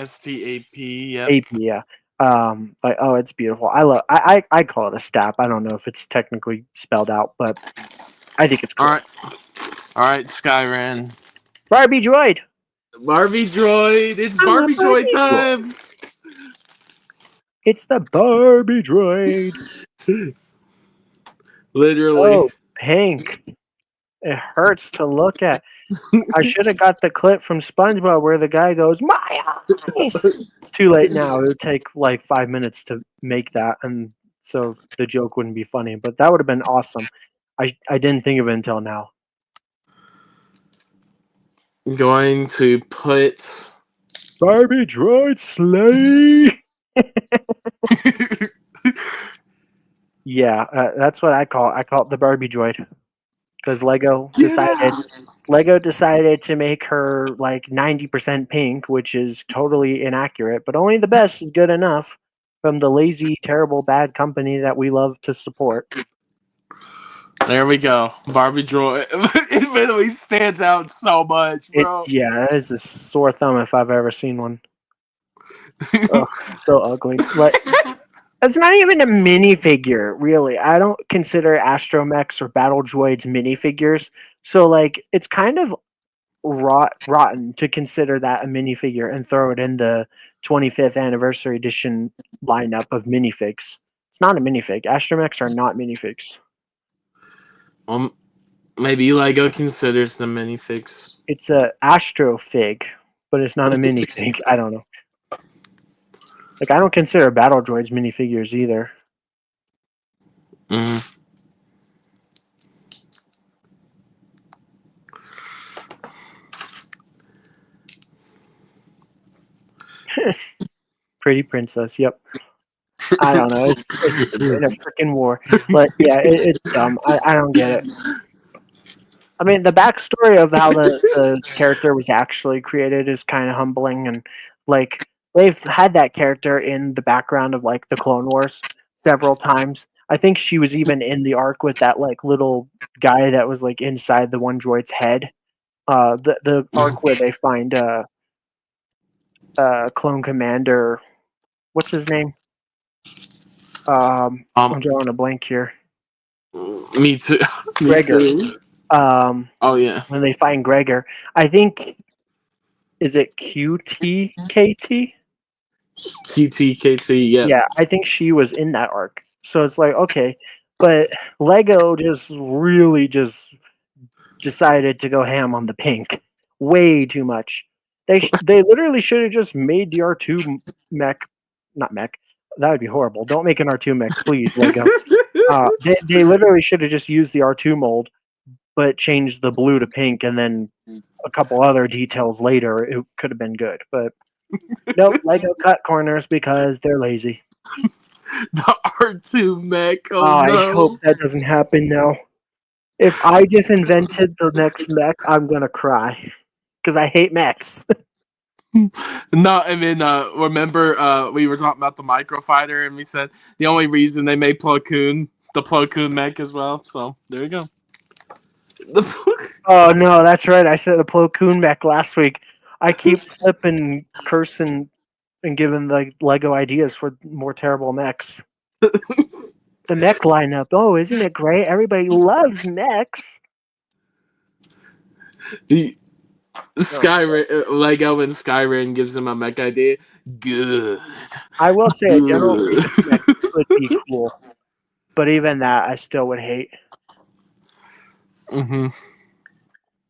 STAP, yep. AP, yeah. Like oh, it's beautiful. I call it a Stap. I don't know if it's technically spelled out, but I think it's cool. All right, Skyran. Barbie Droid. Barbie Droid. It's Barbie Droid time. It's the Barbie Droid. Literally. Oh, pink. It hurts to look at. I should have got the clip from SpongeBob where the guy goes, "My eyes!" It's too late now. It would take like 5 minutes to make that, and so the joke wouldn't be funny. But that would have been awesome. I didn't think of it until now. going to put. Barbie droid slay. Yeah, that's what I call it. I call it the Barbie droid because Lego decided to make her like 90% pink, which is totally inaccurate. But only the best is good enough from the lazy, terrible, bad company that we love to support. There we go. Barbie droid. It literally stands out so much, bro. Yeah, that is a sore thumb if I've ever seen one. Ugh, so ugly. Like, it's not even a minifigure, really. I don't consider astromechs or battle droids minifigures. So, like, it's kind of rotten to consider that a minifigure and throw it in the 25th anniversary edition lineup of minifigs. It's not a minifig. Astromechs are not minifigs. Maybe Lego considers them minifigs. It's a astrofig, but it's not a minifig. I don't know. Like, I don't consider battle droids minifigures either. Mm. Pretty princess. Yep. I don't know. It's in a freaking war. But yeah, it's dumb. I don't get it. I mean, the backstory of how the character was actually created is kind of humbling, and like they've had that character in the background of like the Clone Wars several times. I think she was even in the arc with that like little guy that was like inside the one droid's head. The arc where they find Clone Commander. What's his name? I'm drawing a blank here. Me too. Gregor. Oh yeah. When they find Gregor, I think is it QTKT? QTKT, yeah. Yeah, I think she was in that arc. So it's like, okay, but Lego just really just decided to go ham on the pink. Way too much. They literally should have just made the R2 mech, not mech. That would be horrible. Don't make an R2 mech, please, Lego. They literally should have just used the R2 mold, but changed the blue to pink, and then a couple other details later. It could have been good, but nope. Lego cut corners because they're lazy. The R2 mech. Oh, I no. hope that doesn't happen now. If I just invented the next mech, I'm gonna cry because I hate mechs. No, I mean, remember we were talking about the microfighter, and we said the only reason they made the Plo Koon mech as well. So there you go. Oh no, that's right. I said the Plo Koon mech last week. I keep flipping, cursing, and giving the Lego ideas for more terrible mechs. The mech lineup. Oh, isn't it great? Everybody loves mechs. Lego and Skyrim gives them a mech idea. Good. I will say, a general mech would be cool, but even that, I still would hate. Mm-hmm.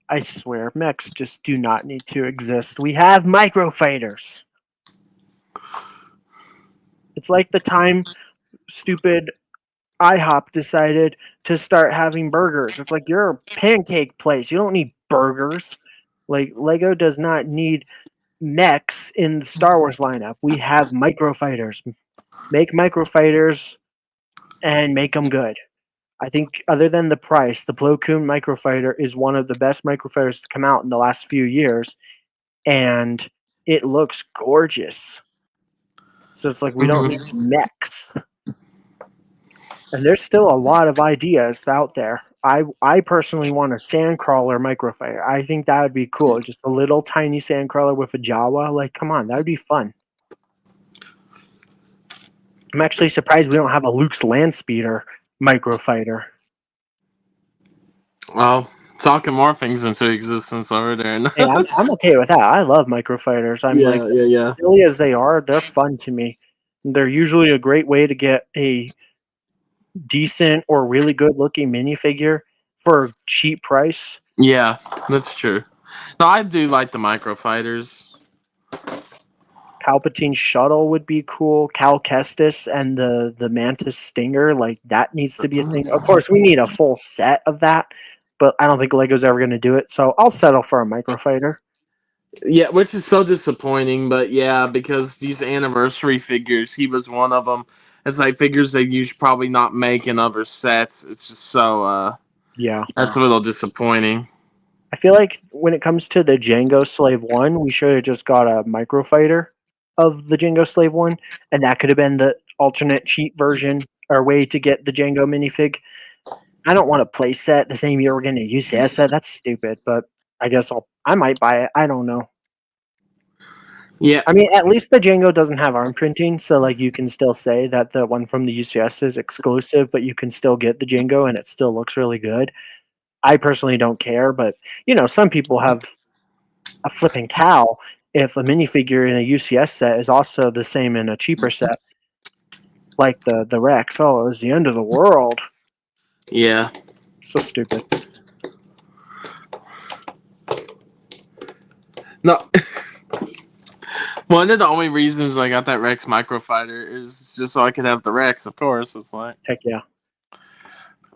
I swear, mechs just do not need to exist. We have microfighters. It's like the time stupid IHOP decided to start having burgers. It's like, you're a pancake place. You don't need burgers. Like, Lego does not need mechs in the Star Wars lineup. We have microfighters. Make microfighters and make them good. I think other than the price, the Plo Koon microfighter is one of the best microfighters to come out in the last few years, and it looks gorgeous. So it's like, we don't need mechs. And there's still a lot of ideas out there. I personally want a sandcrawler microfighter. I think that would be cool. Just a little tiny sandcrawler with a Jawa. Like, come on, that would be fun. I'm actually surprised we don't have a Luke's Landspeeder microfighter. Well, talking more things into existence over there. Hey, I'm okay with that. I love microfighters. Yeah. Silly as they are, they're fun to me. They're usually a great way to get a decent or really good looking minifigure for a cheap price. Yeah, that's true. No, I do like the microfighters. Palpatine's shuttle would be cool. Cal Kestis and the Mantis Stinger, like, that needs to be a thing. Of course, we need a full set of that, but I don't think Lego's ever going to do it, so I'll settle for a microfighter. Yeah, which is so disappointing, but yeah, because these anniversary figures, he was one of them. It's like figures that you should probably not make in other sets. It's just so, Yeah. that's a little disappointing. I feel like when it comes to the Django Slave 1, we should have just got a microfighter of the Django Slave 1, and that could have been the alternate cheat version or way to get the Django minifig. I don't want a play set the same year we're getting a UCS set. That's stupid, but I guess I might buy it. I don't know. Yeah, I mean, at least the Django doesn't have arm printing, so like you can still say that the one from the UCS is exclusive, but you can still get the Django and it still looks really good. I personally don't care, but some people have a flipping cow if a minifigure in a UCS set is also the same in a cheaper set, like the Rex. Oh, it was the end of the world. yeah. So stupid. No. One of the only reasons I got that Rex microfighter is just so I could have the Rex, of course. It's like, Heck yeah.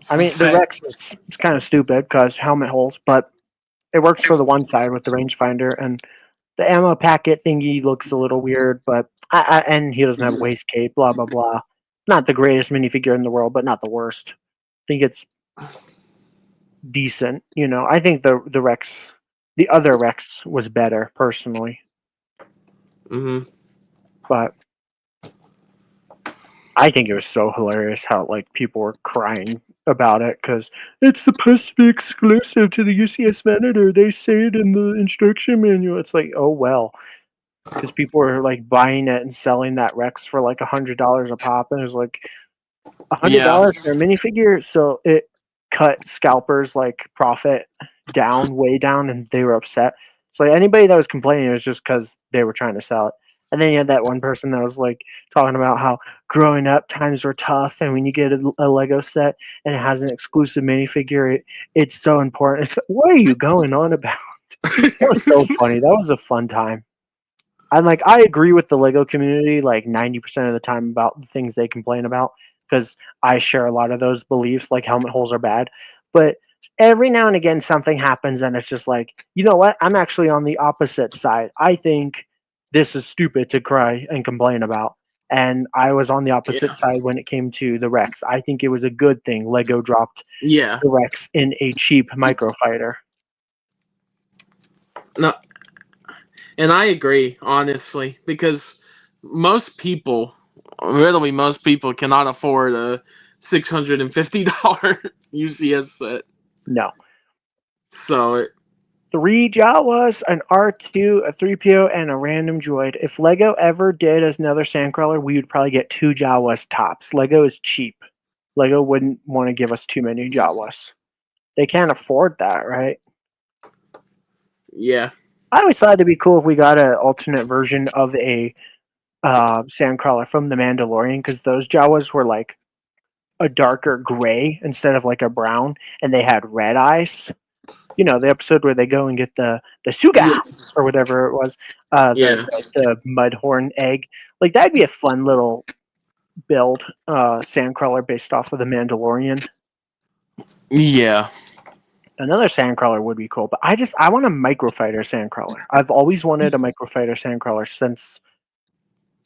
I mean, the Rex is kind of stupid because helmet holes, but it works for the one side with the rangefinder, and the ammo packet thingy looks a little weird, but and he doesn't have a waist cape, blah blah blah. Not the greatest minifigure in the world, but not the worst. I think it's decent. I think the Rex, the other Rex, was better personally, hmm but I think it was so hilarious how like people were crying about it because it's supposed to be exclusive to the UCS Venator. They say it in the instruction manual. It's like, oh well, because people were like buying it and selling that Rex for like $100 a pop, and it was like yeah, $100 for a minifigure. So it cut scalpers like profit down, way down, and they were upset. So anybody that was complaining was just because they were trying to sell it. And then you had that one person that was like talking about how growing up times were tough, and when you get a Lego set and it has an exclusive minifigure, it's so important. It's like, what are you going on about? That was so funny. That was a fun time. I agree with the Lego community like 90% of the time about the things they complain about because I share a lot of those beliefs, like helmet holes are bad. But every now and again, something happens, and it's just like, you know what? I'm actually on the opposite side. I think this is stupid to cry and complain about. And I was on the opposite yeah, side when it came to the Rex. I think it was a good thing Lego dropped yeah. the Rex in a cheap microfighter. No, and I agree, honestly, because most people, literally most people, cannot afford a $650 UCS set. No. So, 3 Jawas, an R2, a 3PO, and a random droid. If Lego ever did as another Sandcrawler, we would probably get 2 Jawas tops. Lego is cheap. Lego wouldn't want to give us too many Jawas. They can't afford that, right? yeah, I always thought it'd be cool if we got an alternate version of a Sandcrawler from The Mandalorian, because those Jawas were like a darker gray instead of like a brown, and they had red eyes. The episode where they go and get the suga yeah, or whatever it was, yeah, the mudhorn egg. Like that'd be a fun little build, sandcrawler based off of the Mandalorian. yeah. Another sandcrawler would be cool, but I want a microfighter sandcrawler. I've always wanted a microfighter sandcrawler since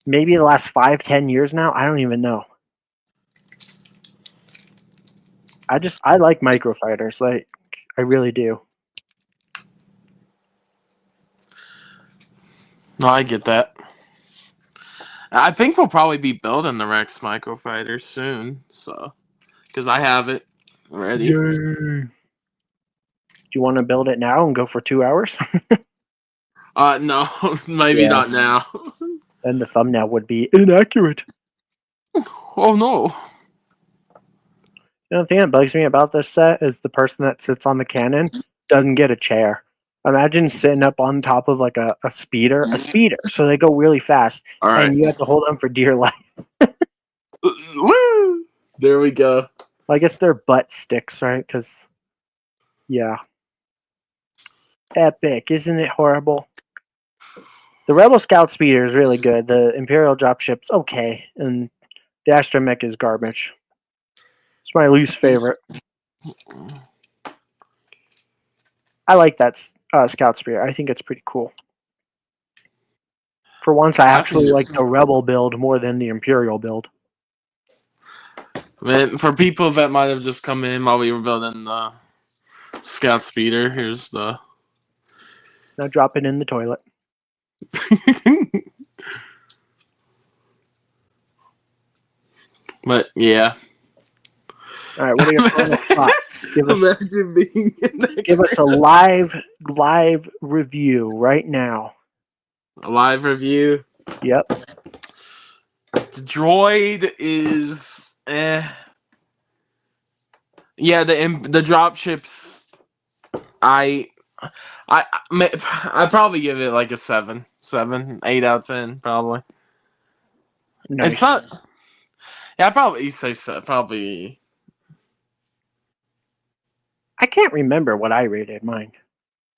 maybe the last 5-10 years now. I don't even know. I like microfighters, like I really do. No, I get that. I think we'll probably be building the Rex microfighter soon, so because I have it ready. Yay. Do you want to build it now and go for 2 hours? No, maybe Yeah. not now. Then the thumbnail would be inaccurate. Oh no. The thing that bugs me about this set is the person that sits on the cannon doesn't get a chair. Imagine sitting up on top of like a speeder, so they go really fast, All right. and you have to hold on for dear life. Woo! There we go. I guess they're butt sticks, right? Because, yeah. Epic, isn't it horrible? The Rebel Scout speeder is really good. The Imperial Dropship's okay, and the Astromech is garbage. It's my least favorite. I like that Scout speeder. I think it's pretty cool. For once, I I actually can- like the Rebel build more than the Imperial build. Man, for people that might have just come in while we were building the Scout Speeder, here's the. Now drop it in the toilet. But yeah. All right, what are your final thoughts? Imagine being in that Give us a live review right now. a live review. Yep. The droid is yeah, the dropships. I'd probably give it like a 7, 8 out of 10, probably. Nice. It's not. Yeah, I'd probably say probably. I can't remember what I rated mine.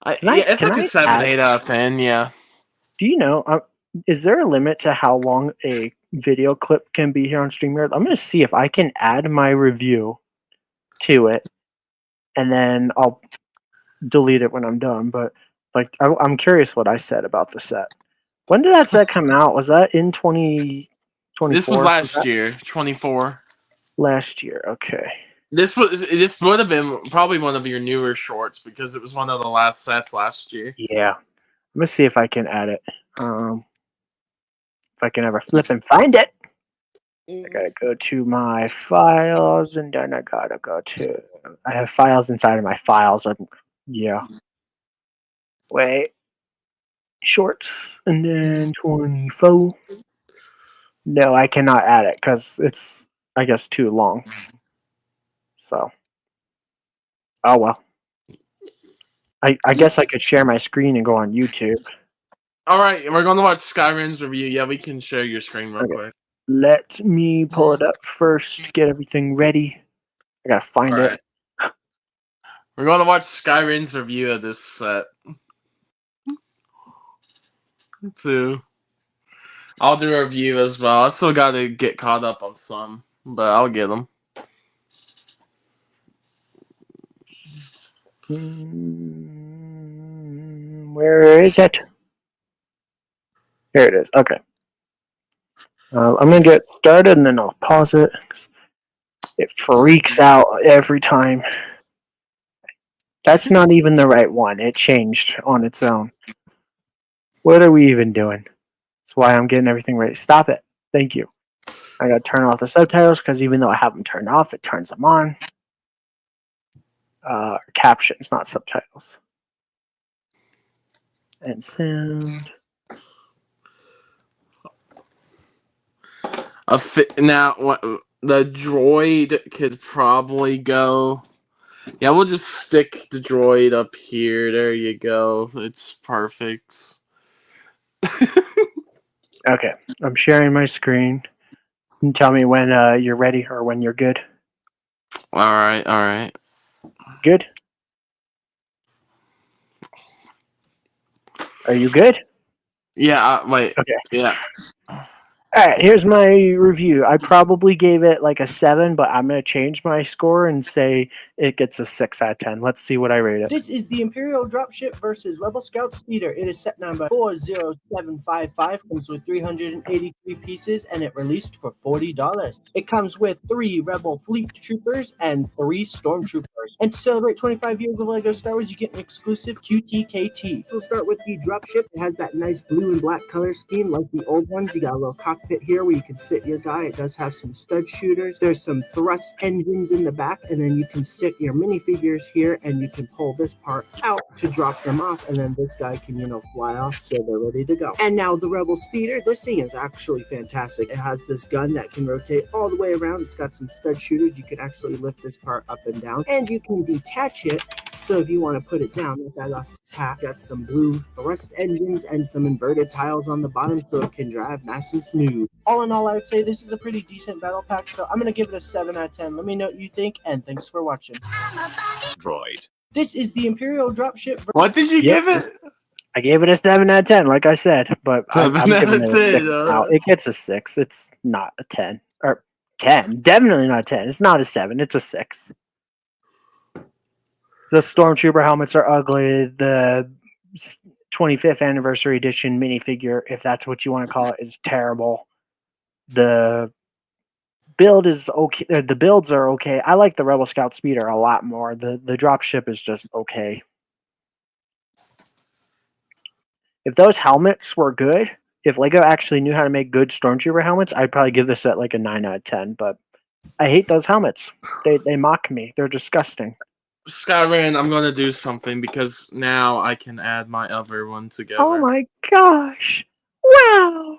It's like a 7, 8 out of 10. Yeah. Do you know? Is there a limit to how long a video clip can be here on StreamYard? I'm going to see if I can add my review to it, and then I'll delete it when I'm done. But like, I'm curious what I said about the set. When did that set come out? Was that in 2024? This was last year, 24. Last year, okay. This would have been probably one of your newer shorts because it was one of the last sets last year. Yeah. I'm going to see if I can add it. If I can ever flip and find it. I gotta go to my files, and then I gotta go to. I have files inside of my files. Yeah. Wait. Shorts, and then 24. No, I cannot add it because it's, I guess, too long. So. Oh well. I guess I could share my screen and go on YouTube. All right, we're going to watch Skyrim's review. Yeah, we can share your screen real quick. Let me pull it up first, get everything ready. I gotta find it. We're going to watch Skyrim's review of this set. Too. I'll do a review as well. I still got to get caught up on some, but I'll get them. Where is it? Here it is. Okay. I'm going to get started and then I'll pause it. It freaks out every time. That's not even the right one. It changed on its own. What are we even doing? That's why I'm getting everything ready. Stop it. Thank you. I got to turn off the subtitles because even though I have them turned off, it turns them on. Captions, not subtitles. And sound. Now, the droid could probably go. Yeah, we'll just stick the droid up here. There you go. It's perfect. Okay, I'm sharing my screen. You can tell me when you're ready or when you're good. All right. Good? Are you good? Yeah, wait. Okay. Yeah. All right, here's my review. I probably gave it like a 7, but I'm going to change my score and say it gets a 6 out of 10. Let's see what I rated. This is the Imperial Dropship versus Rebel Scout Speeder. It is set number 40755, comes with 383 pieces, and it released for $40. It comes with 3 Rebel Fleet Troopers and 3 Stormtroopers. And to celebrate 25 years of LEGO Star Wars, you get an exclusive QTKT. So we'll start with the Dropship. It has that nice blue and black color scheme like the old ones. You got a little cockpit here where you can sit your guy. It does have some stud shooters. There's some thrust engines in the back, and then you can sit your minifigures here, and you can pull this part out to drop them off, and then this guy can, fly off, so they're ready to go. And now the Rebel Speeder. This thing is actually fantastic. It has this gun that can rotate all the way around. It's got some stud shooters. You can actually lift this part up and down, and you can detach it. So if you want to put it down, if I lost its hat, got some blue thrust engines and some inverted tiles on the bottom so it can drive nice and smooth. All in all, I would say this is a pretty decent battle pack, so I'm going to give it a 7 out of 10. Let me know what you think, and thanks for watching. Droid. This is the Imperial Dropship. What did you give it? I gave it a 7 out of 10, like I said, but I'm 7 out giving of it a 6 10, now. It gets a 6. It's not a 10. Or 10. Definitely not a 10. It's not a 7. It's a 6. The Stormtrooper helmets are ugly. The 25th anniversary edition minifigure, if that's what you want to call it, is terrible. The build is okay. The builds are okay. I like the Rebel Scout Speeder a lot more. The dropship is just okay. If those helmets were good, if Lego actually knew how to make good Stormtrooper helmets, I'd probably give this set like a 9 out of 10. But I hate those helmets. They mock me. They're disgusting. Skyran, I'm gonna do something because now I can add my other one together. Oh my gosh! Wow!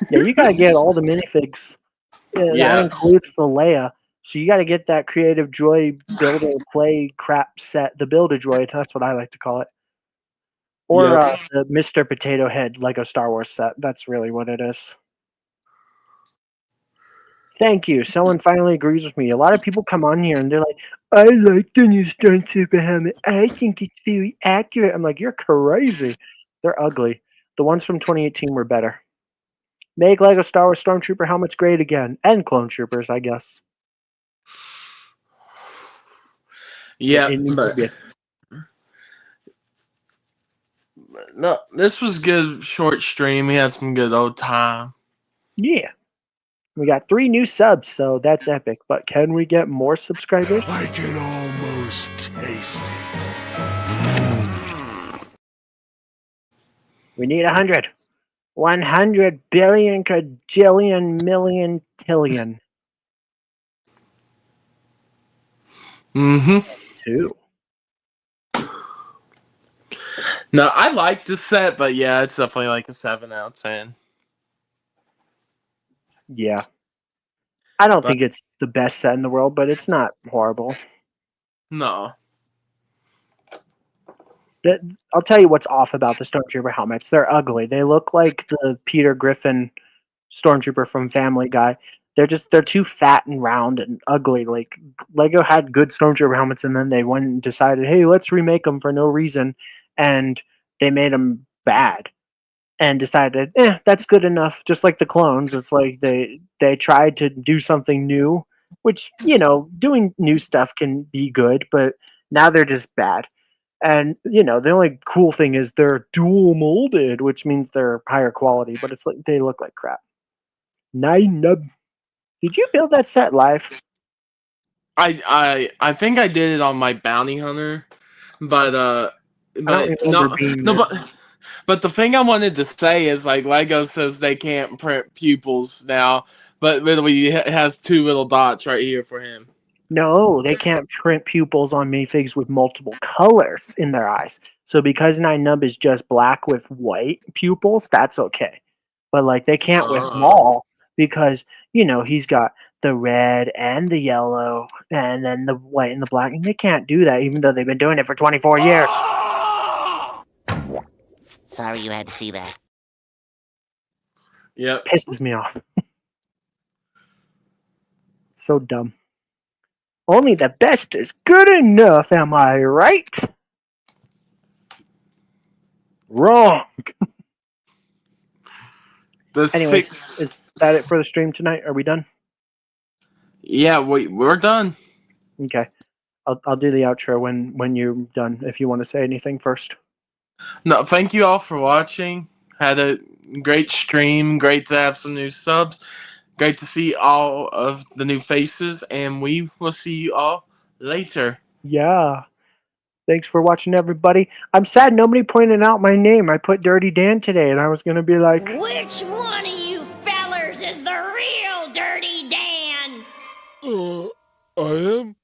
Yeah, you gotta get all the minifigs. Yeah, Yeah. that includes the Leia. So you gotta get that Creative Joy Builder Play crap set, the Build-A-Droid. That's what I like to call it. Or Yep. the Mr. Potato Head Lego Star Wars set. That's really what it is. Thank you. Someone finally agrees with me. A lot of people come on here and they're like, I like the new Stormtrooper helmet. I think it's very accurate. I'm like, you're crazy. They're ugly. The ones from 2018 were better. Make Lego Star Wars Stormtrooper helmets great again. And Clone Troopers, I guess. Yeah, It needs to be. no, this was good short stream. We had some good old time. Yeah. We got 3 new subs, so that's epic. But can we get more subscribers? I can almost taste it. We need 100. 100 billion, cajillion, million, tillion. Mm-hmm. 2. No, I like this set, but yeah, it's definitely like a 7 out of 10. Yeah. I don't think it's the best set in the world, but it's not horrible. No. I'll tell you what's off about the Stormtrooper helmets. They're ugly. They look like the Peter Griffin Stormtrooper from Family Guy. They're too fat and round and ugly. Like Lego had good Stormtrooper helmets, and then they went and decided, hey, let's remake them for no reason, and they made them bad. And decided, that's good enough. Just like the clones, it's like they tried to do something new, which, doing new stuff can be good, but now they're just bad. And, the only cool thing is they're dual molded, which means they're higher quality, but it's like they look like crap. Nub. Did you build that set live? I think I did it on my bounty hunter, but but the thing I wanted to say is like Lego says they can't print pupils now, but literally it has 2 little dots right here for him. No, they can't print pupils on minifigs with multiple colors in their eyes. So because 9nub is just black with white pupils, that's okay. But like they can't with Maul because he's got the red and the yellow and then the white and the black, and they can't do that even though they've been doing it for 24 years. Sorry you had to see that. Yep. Pisses me off. So dumb. Only the best is good enough, am I right? Wrong. Anyways, is that it for the stream tonight? Are we done? Yeah, we're done. Okay. I'll do the outro when you're done, if you want to say anything first. No, thank you all for watching. Had a great stream. Great to have some new subs. Great to see all of the new faces, and we will see you all later. Yeah. Thanks for watching, everybody. I'm sad nobody pointed out my name. I put Dirty Dan today, and I was going to be like... Which one of you fellers is the real Dirty Dan? I am?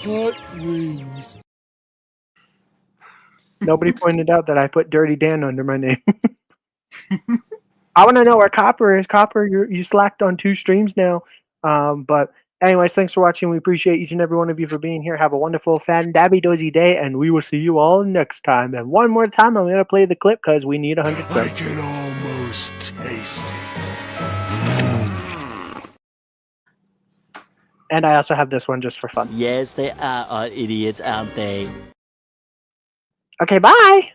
Hot wings. Nobody pointed out that I put Dirty Dan under my name. I want to know where Copper is. Copper, you slacked on 2 streams now. But anyways, thanks for watching. We appreciate each and every one of you for being here. Have a wonderful, fan-dabby dozy day, and we will see you all next time. And one more time, I'm going to play the clip because we need 100 subs. I can almost taste it. And I also have this one just for fun. Yes, they are idiots, aren't they? Okay, bye!